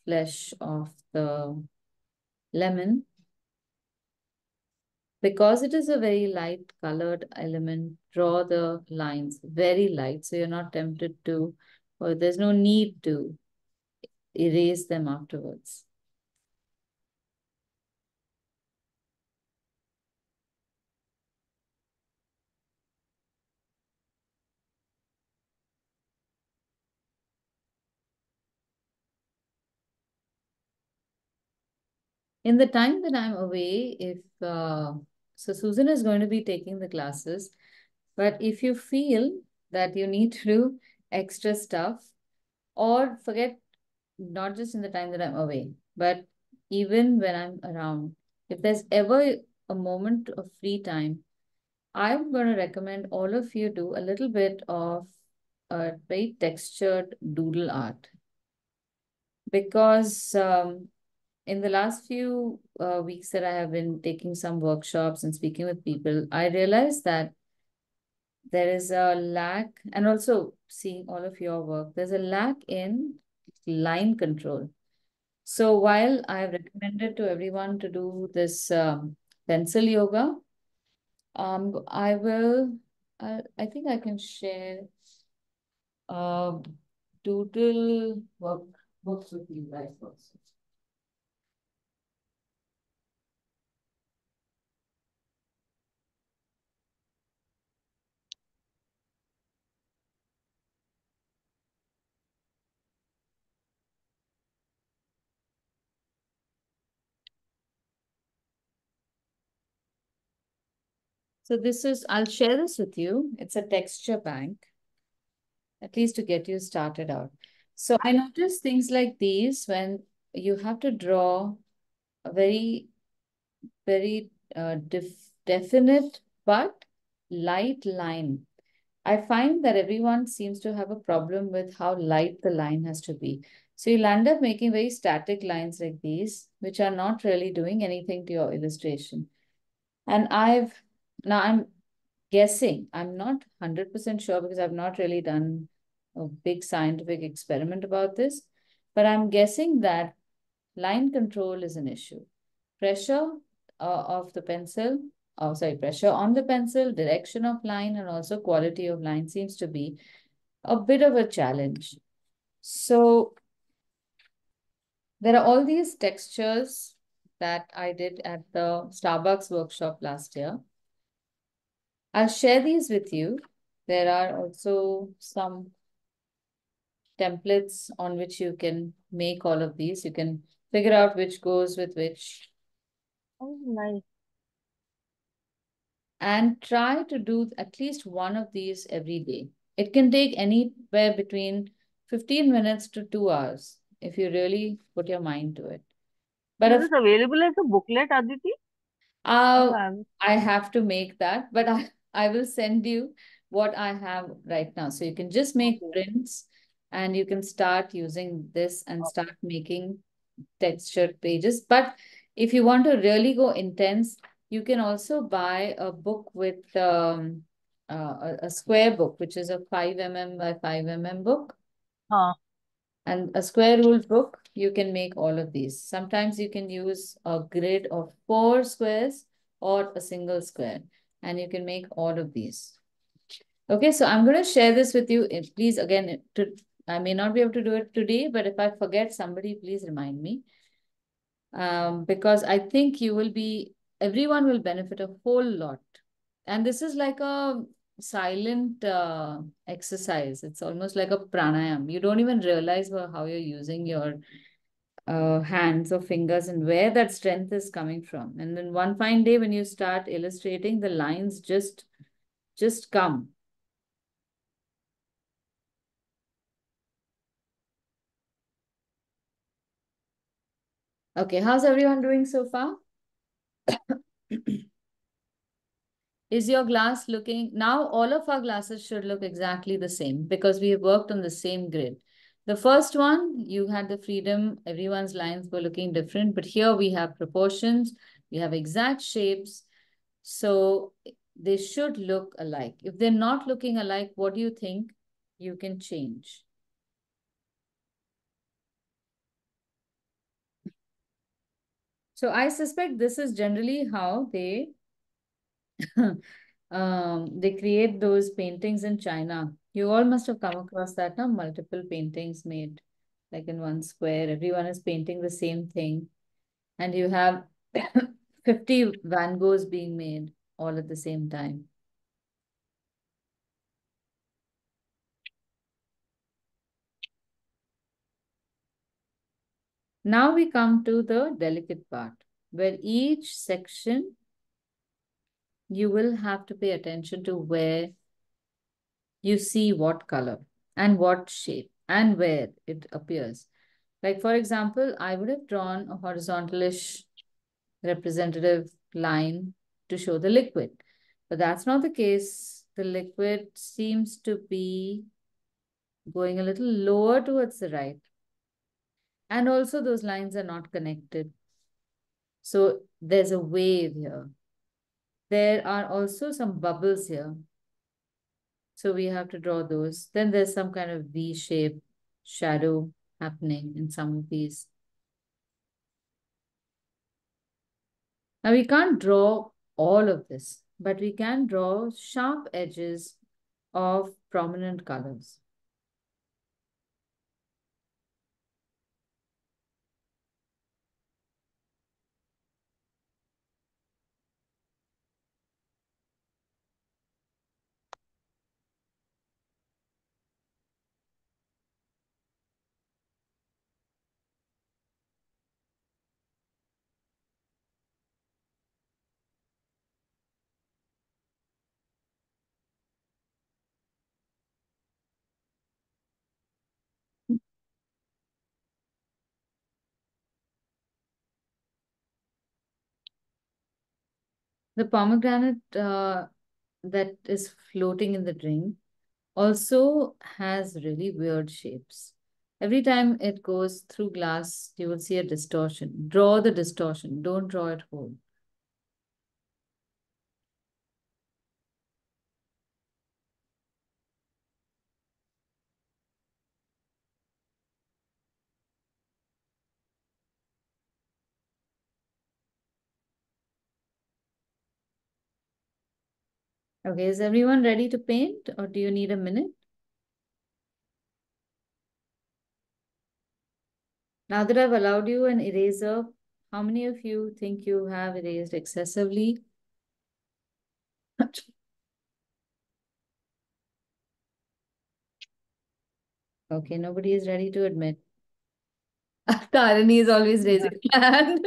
Speaker 2: flesh of the lemon. Because it is a very light colored element, draw the lines very light so you're not tempted to, or there's no need to erase them afterwards. In the time that I'm away, so Susan is going to be taking the classes, but if you feel that you need to do extra stuff or forget, not just in the time that I'm away, but even when I'm around, if there's ever a moment of free time, I'm going to recommend all of you do a little bit of a very textured doodle art because in the last few weeks that I have been taking some workshops and speaking with people, I realized that there is a lack, and also seeing all of your work, there's a lack in line control. So while I've recommended to everyone to do this pencil yoga, I think I can share doodle books with you guys also. So I'll share this with you. It's a texture bank, at least to get you started out. So I noticed things like these when you have to draw a very, very definite but light line. I find that everyone seems to have a problem with how light the line has to be. So you'll end up making very static lines like these, which are not really doing anything to your illustration. And I'm guessing, I'm not 100% sure because I've not really done a big scientific experiment about this, but I'm guessing that line control is an issue. Pressure of the pencil, pressure on the pencil, direction of line, and also quality of line seems to be a bit of a challenge. So there are all these textures that I did at the Starbucks workshop last year. I'll share these with you. There are also some templates on which you can make all of these. You can figure out which goes with which.
Speaker 5: Oh, nice.
Speaker 2: And try to do at least one of these every day. It can take anywhere between 15 minutes to 2 hours if you really put your mind to it. But
Speaker 5: Is this available as a booklet, Aditi?
Speaker 2: I have to make that, but I will send you what I have right now. So you can just make prints and you can start using this and start making textured pages. But if you want to really go intense, you can also buy a book with a square book, which is a 5 mm by 5 mm book. And a square rule book, you can make all of these. Sometimes you can use a grid of 4 squares or a single square, and you can make all of these. Okay, so I'm going to share this with you. Please, again, I may not be able to do it today, but if I forget, somebody please remind me. Because I think everyone will benefit a whole lot. And this is like silent exercise. It's almost like a pranayam. You don't even realize how you're using your hands or fingers and where that strength is coming from. And then one fine day when you start illustrating, the lines just come. Okay, how's everyone doing so far? Is your glass looking, now all of our glasses should look exactly the same because we have worked on the same grid. The first one, you had the freedom, everyone's lines were looking different, but here we have proportions, we have exact shapes, so they should look alike. If they're not looking alike, what do you think you can change? So I suspect this is generally how they they create those paintings in China. You all must have come across that, now multiple paintings made like in one square. Everyone is painting the same thing. And you have 50 Van Goghs being made all at the same time. Now we come to the delicate part, where each section you will have to pay attention to where you see what color and what shape and where it appears. Like, for example, I would have drawn a horizontalish representative line to show the liquid, but that's not the case. The liquid seems to be going a little lower towards the right. And also those lines are not connected. So there's a wave here. There are also some bubbles here. So we have to draw those. Then there's some kind of V-shaped shadow happening in some of these. Now we can't draw all of this, but we can draw sharp edges of prominent colors. The pomegranate that is floating in the drink also has really weird shapes. Every time it goes through glass, you will see a distortion. Draw the distortion. Don't draw it whole. Okay, is everyone ready to paint or do you need a minute? Now that I've allowed you an eraser, how many of you think you have erased excessively? Okay, nobody is ready to admit. Tarini is always raising her hand.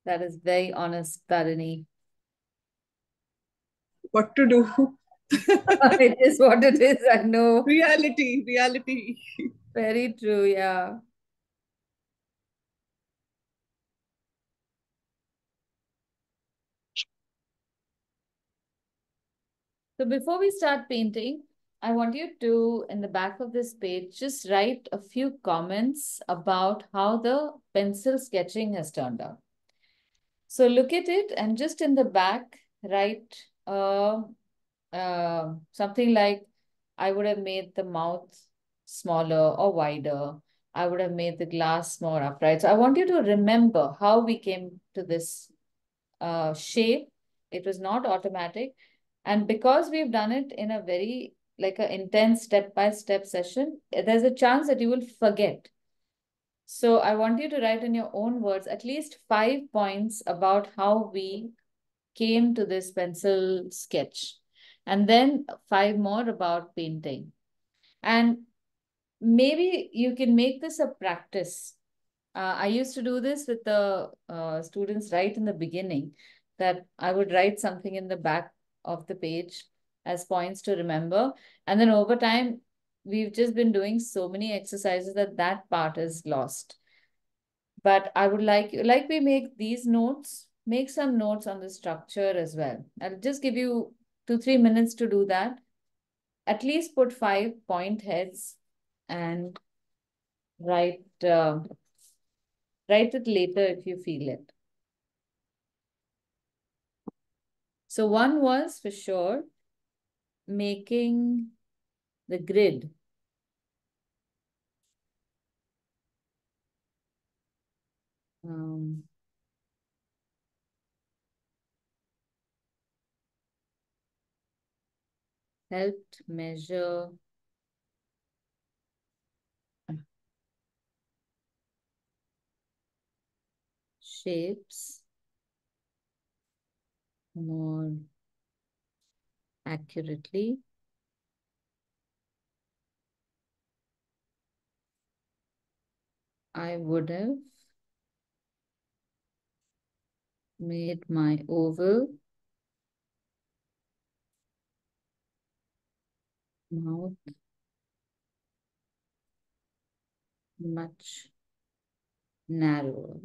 Speaker 2: That is very honest, Tarini.
Speaker 6: What to do?
Speaker 2: It is what it is, I know.
Speaker 6: Reality, reality.
Speaker 2: Very true, yeah. So before we start painting, I want you to, in the back of this page, just write a few comments about how the pencil sketching has turned out. So look at it and just in the back, write something like, I would have made the mouth smaller or wider. I would have made the glass more upright. So I want you to remember how we came to this shape. It was not automatic. And because we've done it in a very like an intense step-by-step session, there's a chance that you will forget. So I want you to write in your own words at least 5 points about how we came to this pencil sketch, and then 5 more about painting. And maybe you can make this a practice. I used to do this with the students right in the beginning, that I would write something in the back of the page as points to remember. And then over time, we've just been doing so many exercises that that part is lost. But I would like we make these notes, make some notes on the structure as well. I'll just give you 2-3 minutes to do that. At least put 5 point heads and write write it later if you feel it. So one was for sure making the grid. Um, helped measure shapes more accurately. I would have made my oval mouth much narrower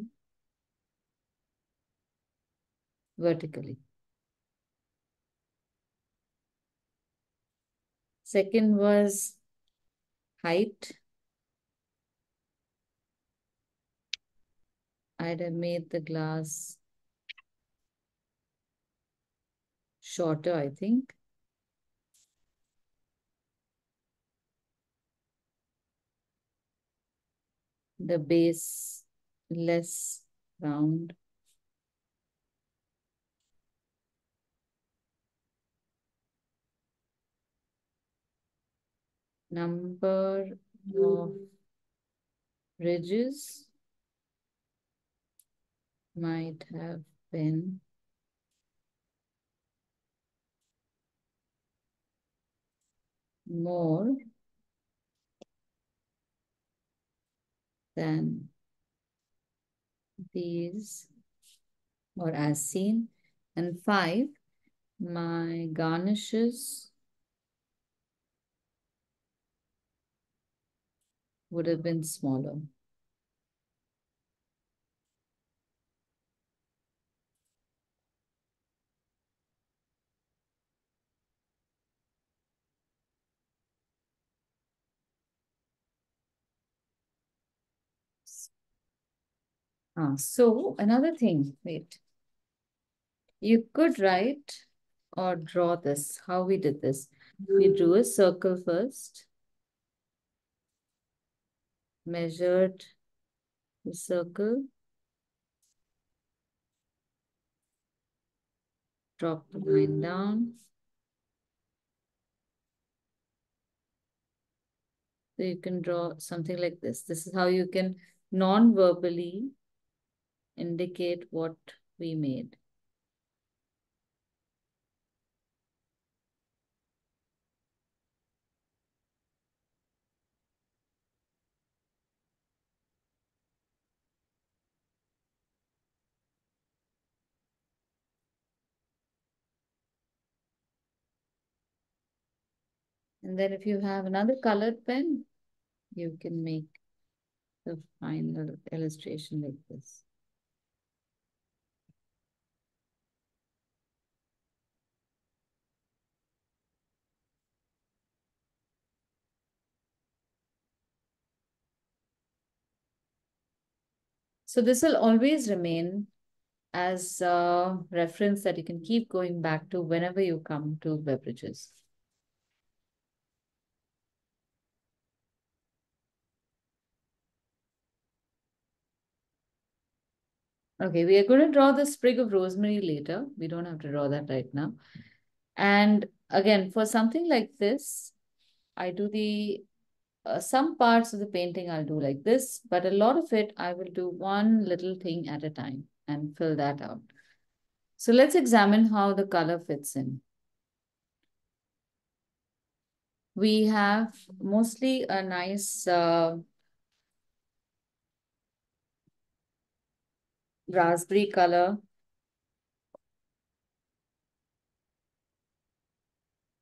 Speaker 2: vertically. Second was height. I'd have made the glass shorter, I think. The base less round. Number of ridges might have been more than these or as seen. And 5, my garnishes would have been smaller. So another thing, wait. You could write or draw this, how we did this. We drew a circle first, measured the circle, dropped the line down. So you can draw something like this. This is how you can non-verbally indicate what we made. And then if you have another colored pen, you can make the final illustration like this. So this will always remain as a reference that you can keep going back to whenever you come to beverages. Okay, we are going to draw the sprig of rosemary later. We don't have to draw that right now. And again, for something like this, I do the some parts of the painting I'll do like this, but a lot of it I will do one little thing at a time and fill that out. So let's examine how the color fits in. We have mostly a nice raspberry color.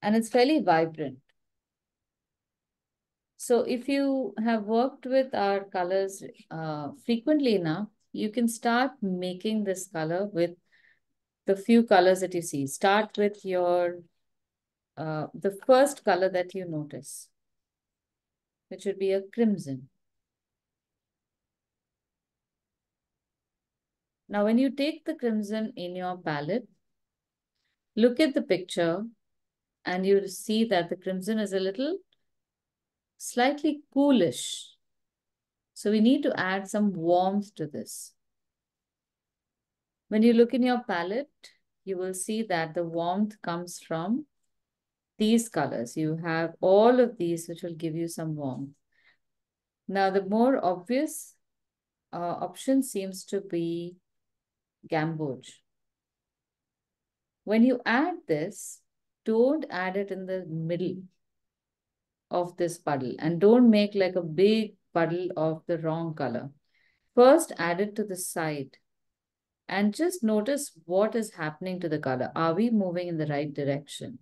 Speaker 2: And it's fairly vibrant. So if you have worked with our colors frequently enough, you can start making this color with the few colors that you see. Start with your the first color that you notice, which would be a crimson. Now, when you take the crimson in your palette, look at the picture and you see that the crimson is a little slightly coolish. So we need to add some warmth to this. When you look in your palette, you will see that the warmth comes from these colors. You have all of these which will give you some warmth. Now, the more obvious option seems to be gamboge. When you add this, don't add it in the middle of this puddle and don't make like a big puddle of the wrong color. First, add it to the side and just notice what is happening to the color. Are we moving in the right direction?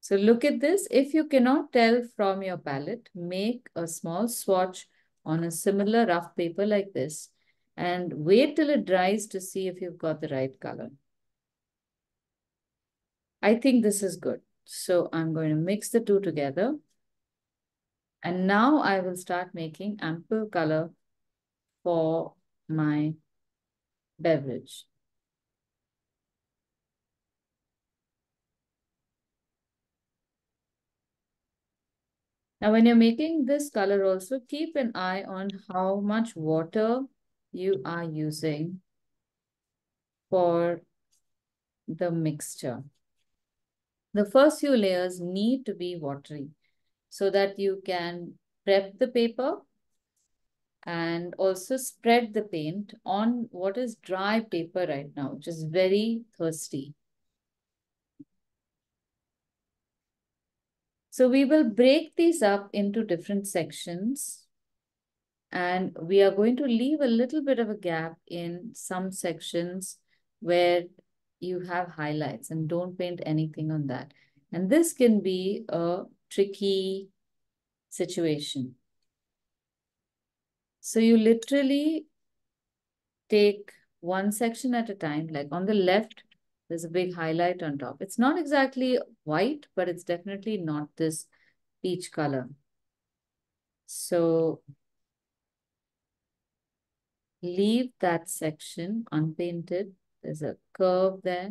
Speaker 2: So look at this. If you cannot tell from your palette, make a small swatch on a similar rough paper like this and wait till it dries to see if you've got the right color. I think this is good. So I'm going to mix the two together. And now I will start making ample color for my beverage. Now, when you're making this color also, keep an eye on how much water you are using for the mixture. The first few layers need to be watery so that you can prep the paper and also spread the paint on what is dry paper right now, which is very thirsty. So we will break these up into different sections and we are going to leave a little bit of a gap in some sections where you have highlights and don't paint anything on that. And this can be a tricky situation. So you literally take one section at a time, like on the left, there's a big highlight on top. It's not exactly white, but it's definitely not this peach color. So leave that section unpainted. There's a curve there.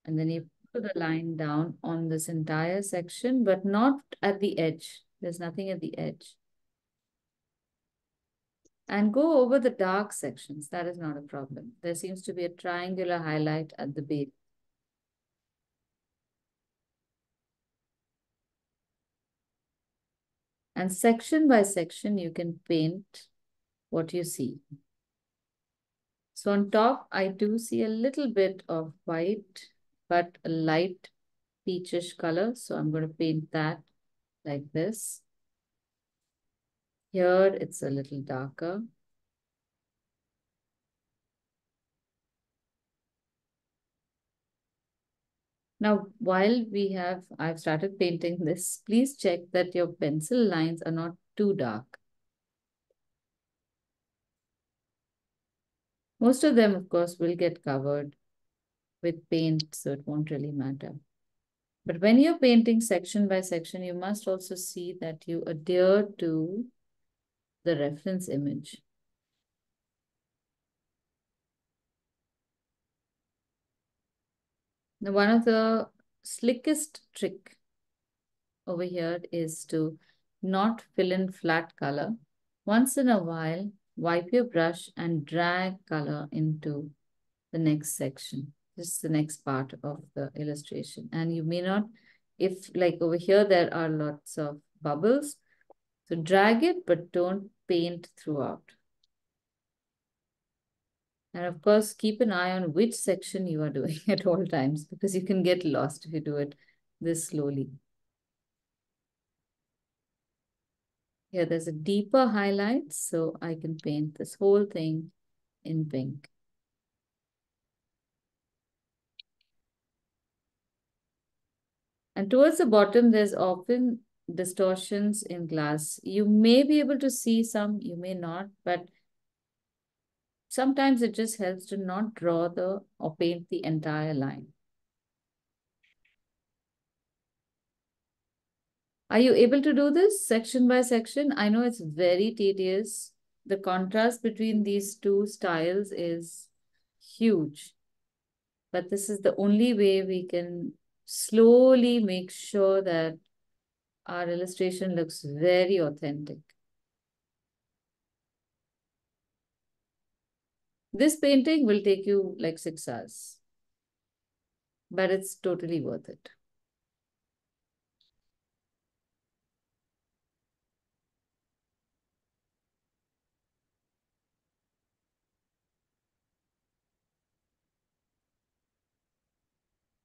Speaker 2: And then you put a line down on this entire section, but not at the edge. There's nothing at the edge. And go over the dark sections. That is not a problem. There seems to be a triangular highlight at the base. And section by section, you can paint what you see. So on top, I do see a little bit of white, but a light peachish color. So I'm going to paint that like this. Here, it's a little darker. Now, while I've started painting this, please check that your pencil lines are not too dark. Most of them, of course, will get covered with paint, so it won't really matter. But when you're painting section by section, you must also see that you adhere to the reference image. Now, one of the slickest trick over here is to not fill in flat color. Once in a while, wipe your brush and drag color into the next section. This is the next part of the illustration. And you may not if like over here, there are lots of bubbles, so drag it, but don't paint throughout. And of course, keep an eye on which section you are doing at all times, because you can get lost if you do it this slowly. Here, there's a deeper highlight, so I can paint this whole thing in pink. And towards the bottom, there's often distortions in glass. You may be able to see some, you may not, but sometimes it just helps to not draw or paint the entire line. Are you able to do this section by section? I know it's very tedious. The contrast between these two styles is huge, but this is the only way we can slowly make sure that our illustration looks very authentic. This painting will take you like 6 hours, but it's totally worth it.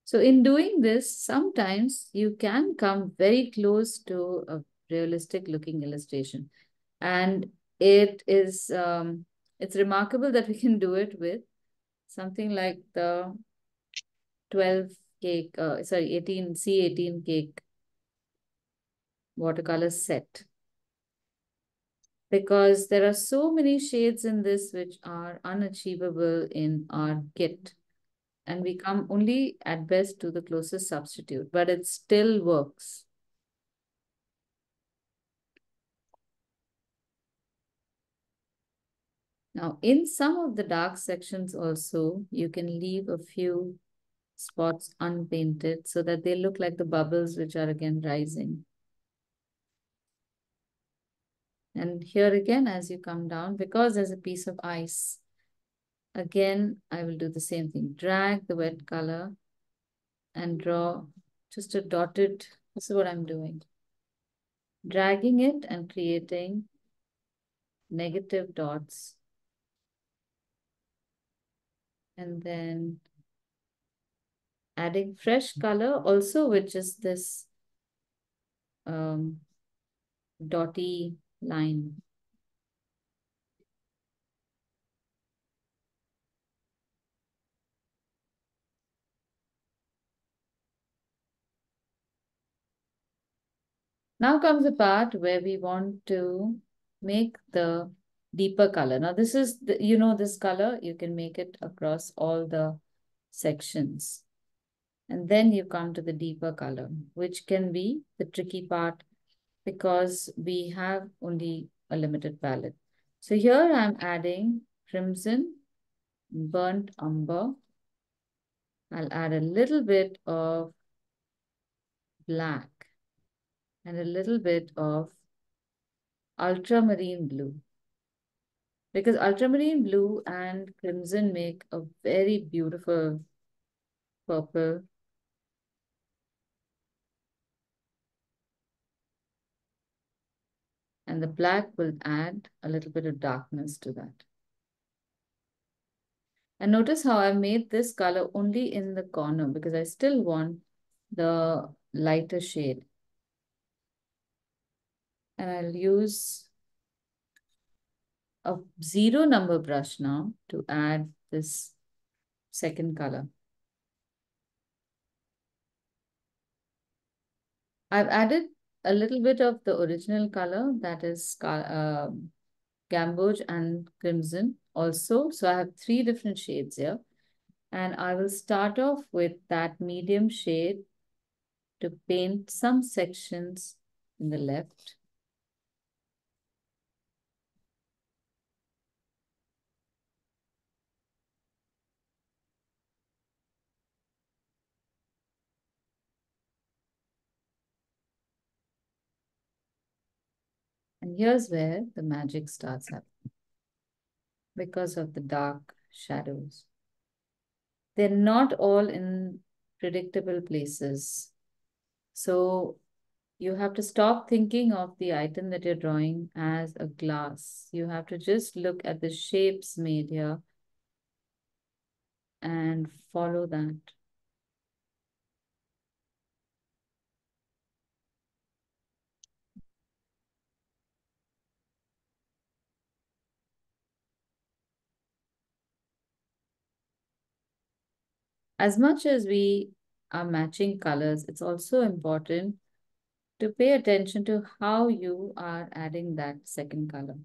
Speaker 2: So in doing this, sometimes you can come very close to a realistic looking illustration. And it is, it's remarkable that we can do it with something like the 12 cake, 18, C18 cake watercolor set. Because there are so many shades in this which are unachievable in our kit. And we come only at best to the closest substitute, but it still works. Now, in some of the dark sections also, you can leave a few spots unpainted so that they look like the bubbles which are again rising. And here again, as you come down, because there's a piece of ice, again, I will do the same thing. Drag the wet color and draw just a dotted, this is what I'm doing. Dragging it and creating negative dots. And then adding fresh color also, which is this dotty line. Now comes the part where we want to make the deeper color. Now this is, this color, you can make it across all the sections. And then you come to the deeper color, which can be the tricky part because we have only a limited palette. So here I'm adding crimson, burnt umber. I'll add a little bit of black and a little bit of ultramarine blue. Because ultramarine blue and crimson make a very beautiful purple. And the black will add a little bit of darkness to that. And notice how I made this color only in the corner because I still want the lighter shade. And I'll use a 0 number brush now to add this second color. I've added a little bit of the original color, that is gamboge and crimson also. So I have 3 different shades here. And I will start off with that medium shade to paint some sections in the left. And here's where the magic starts happening because of the dark shadows. They're not all in predictable places. So you have to stop thinking of the item that you're drawing as a glass. You have to just look at the shapes made here and follow that. As much as we are matching colors, it's also important to pay attention to how you are adding that second color.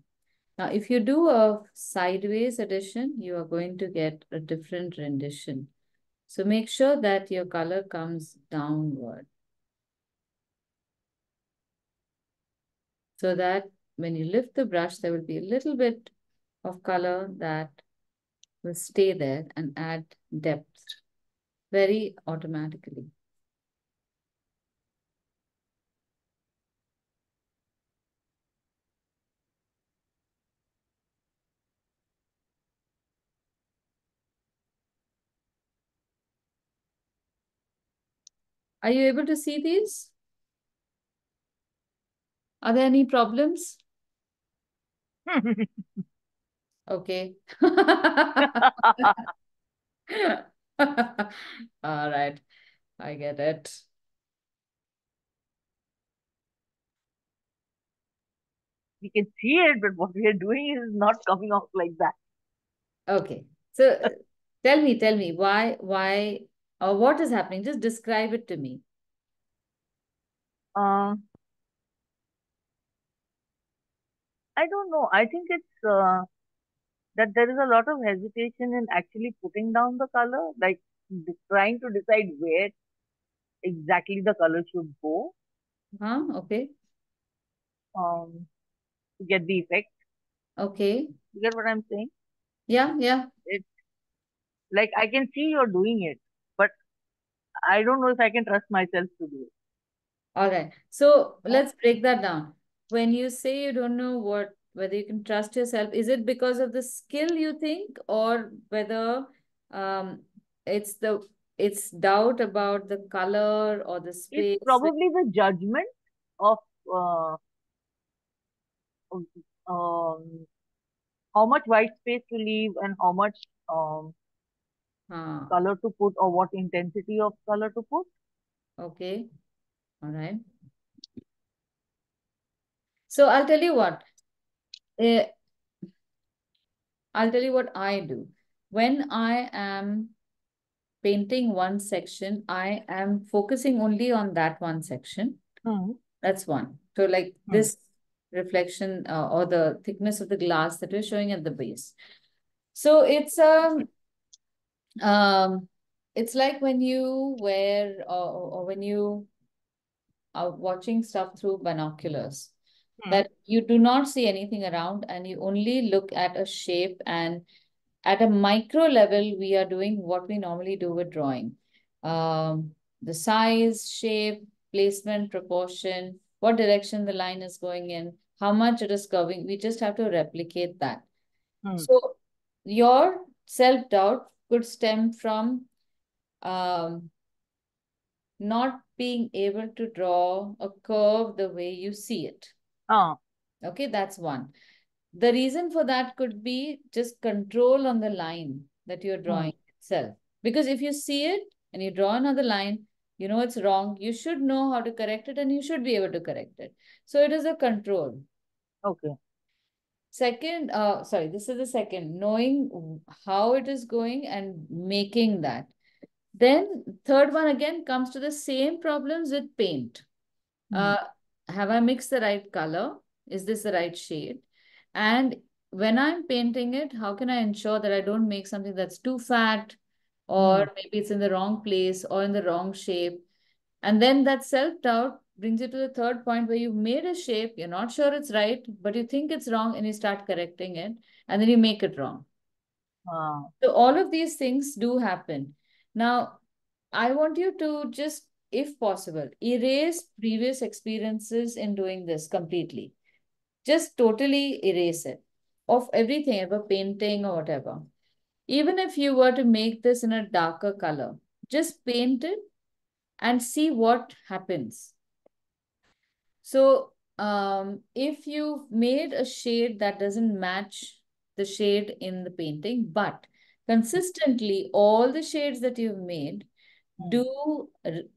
Speaker 2: Now, if you do a sideways addition, you are going to get a different rendition. So make sure that your color comes downward so that when you lift the brush, there will be a little bit of color that will stay there and add depth very automatically. Are you able to see these? Are there any problems? Okay. All right. I get it.
Speaker 5: We can see it, but what we are doing is not coming off like that.
Speaker 2: Okay. So tell me why, or what is happening? Just describe it to me.
Speaker 5: Uh, I don't know. I think it's that there is a lot of hesitation in actually putting down the color, like trying to decide where exactly the color should go
Speaker 2: Huh? Okay.
Speaker 5: to get the effect.
Speaker 2: Okay.
Speaker 5: You get what I'm saying?
Speaker 2: Yeah, yeah.
Speaker 5: It's like I can see you're doing it, but I don't know if I can trust myself to do it.
Speaker 2: All right. So
Speaker 5: Yeah.
Speaker 2: let's break that down. When you say you don't know whether you can trust yourself, is it because of the skill you think, or whether um it's it's doubt about the color or the
Speaker 5: It's
Speaker 2: space?
Speaker 5: probably the judgment of uh, of, um, how much white space to leave and how much
Speaker 2: Huh.
Speaker 5: color to put or what intensity of color to put.
Speaker 2: Okay. All right. So I'll tell you what. eh, I'll tell you what I do. When I am painting one section, I am focusing only on that one section.
Speaker 5: Hmm.
Speaker 2: That's one. So like
Speaker 5: Hmm.
Speaker 2: this reflection or the thickness of the glass that we're showing at the base. So um it's like when you wear or when you are watching stuff through binoculars,
Speaker 5: Hmm.
Speaker 2: that you do not see anything around and you only look at a shape, and at a micro level, we are doing what we normally do with drawing. The size, shape, placement, proportion, what direction the line is going in, how much it is curving. We just have to replicate that.
Speaker 5: Hmm.
Speaker 2: So your self-doubt could stem from um, not being able to draw a curve the way you see it.
Speaker 5: Ah.
Speaker 2: Okay, that's one. The reason for that could be just control on the line that you're
Speaker 5: Hmm.
Speaker 2: drawing itself. Because if you see it and you draw another line, you know it's wrong, you should know how to correct it and you should be able to correct it. So it is a control.
Speaker 5: Okay.
Speaker 2: Second, sorry, this is the second, knowing how it is going and making that. Then third one again comes to the same problems with paint.
Speaker 5: Hmm.
Speaker 2: Have I mixed the right color? Is this the right shade? And when I'm painting it, how can I ensure that I don't make something that's too fat, or
Speaker 5: Hmm.
Speaker 2: maybe it's in the wrong place or in the wrong shape? And then that self-doubt brings you to the third point where you've made a shape, you're not sure it's right, but you think it's wrong and you start correcting it, and then you make it wrong.
Speaker 5: Ah.
Speaker 2: So all of these things do happen. Now, I want you to just, if possible, erase previous experiences in doing this completely. Just totally erase it of everything, ever painting or whatever. Even if you were to make this in a darker color, just paint it and see what happens. So if you've made a shade that doesn't match the shade in the painting, but consistently all the shades that you've made do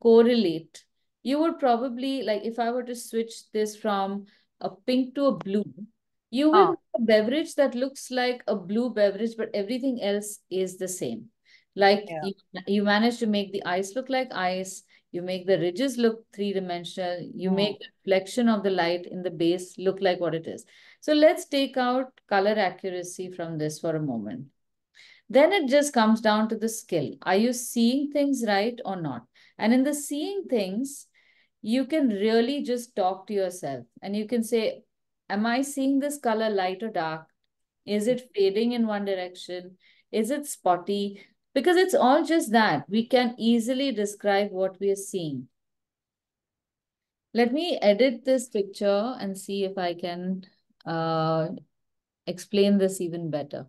Speaker 2: correlate, you would probably, like if I were to switch this from a pink to a blue, you will make a beverage that looks like a blue beverage, but everything else is the same. Like
Speaker 5: Yeah.
Speaker 2: you manage to make the ice look like ice, you make the ridges look three-dimensional, you make the reflection of the light in the base look like what it is. So let's take out color accuracy from this for a moment. Then it just comes down to the skill. Are you seeing things right or not? And in the seeing things, you can really just talk to yourself and you can say, am I seeing this color light or dark? Is it fading in one direction? Is it spotty? Because it's all just that. We can easily describe what we are seeing. Let me edit this picture and see if I can explain this even better.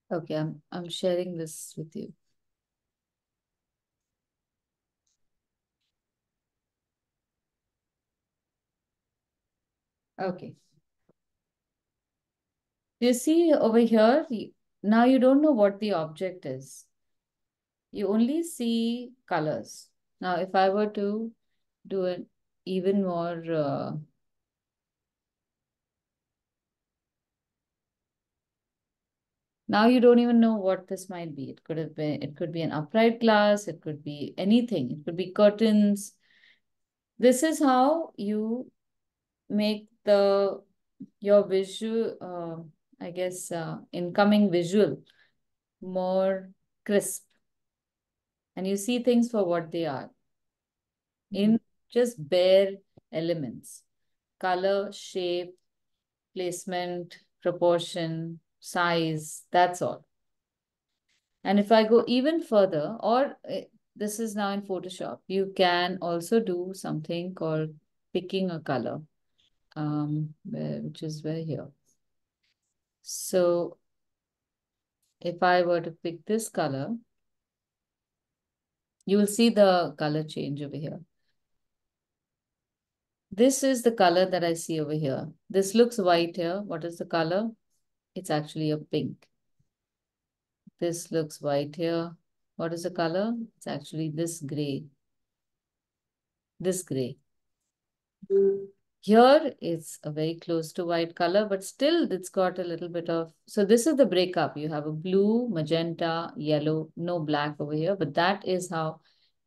Speaker 2: Okay, I'm sharing this with you. Okay. You see over here, now you don't know what the object is. You only see colors. Now, if I were to do an even more now you don't even know what this might be. It could be an upright glass, it could be anything, it could be curtains. This is how you make your visual, I guess, incoming visual more crisp. And you see things for what they are in just bare elements: color, shape, placement, proportion, size, that's all. And if I go even further, or this is now in Photoshop, you can also do something called picking a color, which is where here. So if I were to pick this color, you will see the color change over here. This is the color that I see over here. This looks white here. What is the color? It's actually a pink. This looks white here. What is the color? It's actually this gray. This gray. Here it's a very close to white color, but still it's got a little bit of, so this is the breakup. You have a blue, magenta, yellow, no black over here, but that is how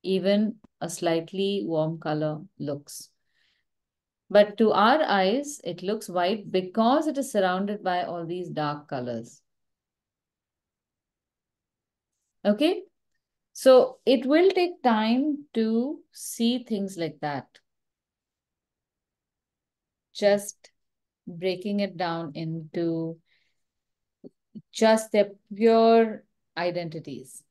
Speaker 2: even a slightly warm color looks. But to our eyes, it looks white because it is surrounded by all these dark colors. Okay? So it will take time to see things like that. Just breaking it down into just their pure identities.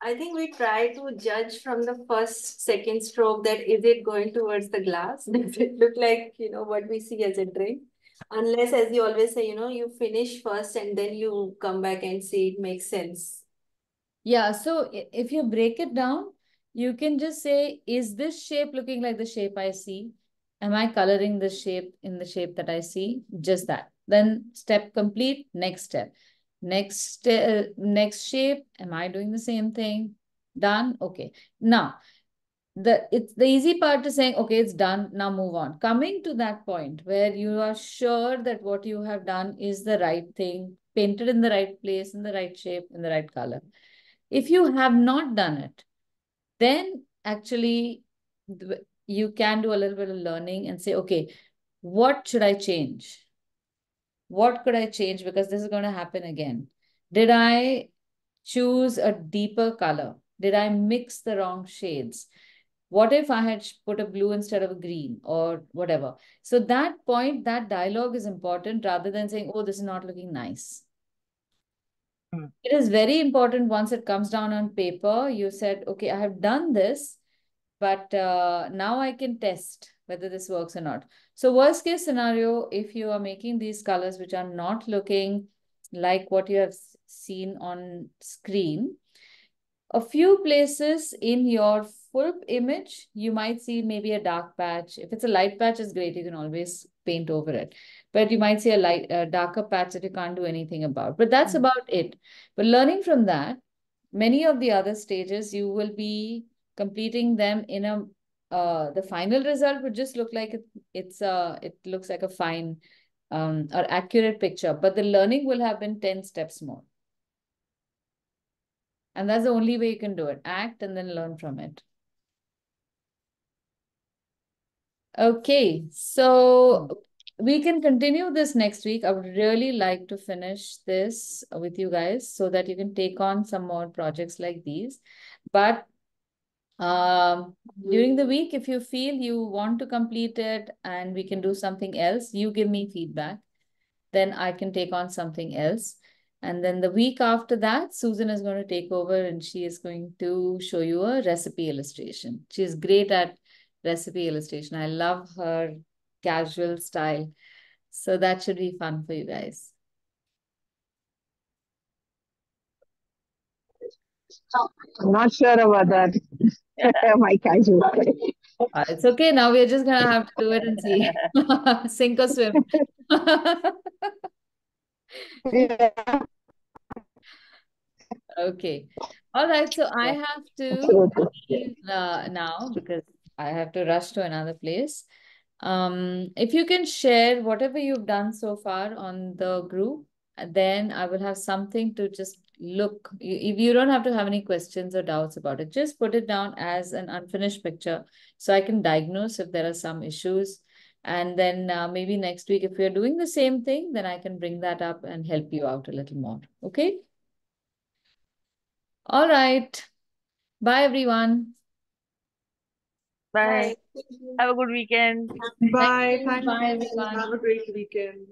Speaker 1: I think we try to judge from the first, second stroke that is it going towards the glass? Does it look like, what we see as a drink? Unless, as you always say, you finish first and then you come back and see it makes sense.
Speaker 2: Yeah, so if you break it down, you can just say, is this shape looking like the shape I see? Am I coloring the shape in the shape that I see? Just that. Then step complete, next step. Next shape, am I doing the same thing? Done? Okay. Now, it's the easy part is saying, okay, it's done, now move on. Coming to that point where you are sure that what you have done is the right thing, painted in the right place, in the right shape, in the right color. If you have not done it, then actually you can do a little bit of learning and say, okay, what should I change? What could I change? Because this is going to happen again. Did I choose a deeper color? Did I mix the wrong shades? What if I had put a blue instead of a green or whatever? So that point, that dialogue is important rather than saying, oh, this is not looking nice. It is very important once it comes down on paper. You said, okay, I have done this, but now I can test whether this works or not. So worst case scenario, if you are making these colors which are not looking like what you have seen on screen, a few places in your full image, you might see maybe a dark patch. If it's a light patch, it's great. You can always paint over it. But you might see a darker patch that you can't do anything about. But that's about it. But learning from that, many of the other stages, you will be completing them in a the final result would just look like it looks like a fine or accurate picture, but the learning will have been 10 steps more. And that's the only way you can do it. Act and then learn from it. Okay, so we can continue this next week. I would really like to finish this with you guys so that you can take on some more projects like these. But during the week, if you feel you want to complete it and we can do something else, you give me feedback. Then I can take on something else. And then the week after that, Susan is going to take over and she is going to show you a recipe illustration. She's great at recipe illustration. I love her casual style. So that should be fun for you guys.
Speaker 7: I'm not sure about that. My casual.
Speaker 2: It's okay. Now we're just going to have to do it and see. Sink or swim.
Speaker 7: Yeah,
Speaker 2: Okay. All right. So I have to
Speaker 7: absolutely.
Speaker 2: leave now because I have to rush to another place. If you can share whatever you've done so far on the group, then I will have something to just look. If you don't have to have any questions or doubts about it, just put it down as an unfinished picture so I can diagnose if there are some issues. And then maybe next week, if we're doing the same thing, then I can bring that up and help you out a little more. Okay? All right. Bye, everyone.
Speaker 5: Bye.
Speaker 1: Bye.
Speaker 5: Have a good weekend.
Speaker 2: Thank
Speaker 6: Bye.
Speaker 2: you.
Speaker 6: Thank
Speaker 2: Bye,
Speaker 6: you.
Speaker 2: everyone.
Speaker 6: Have a great weekend.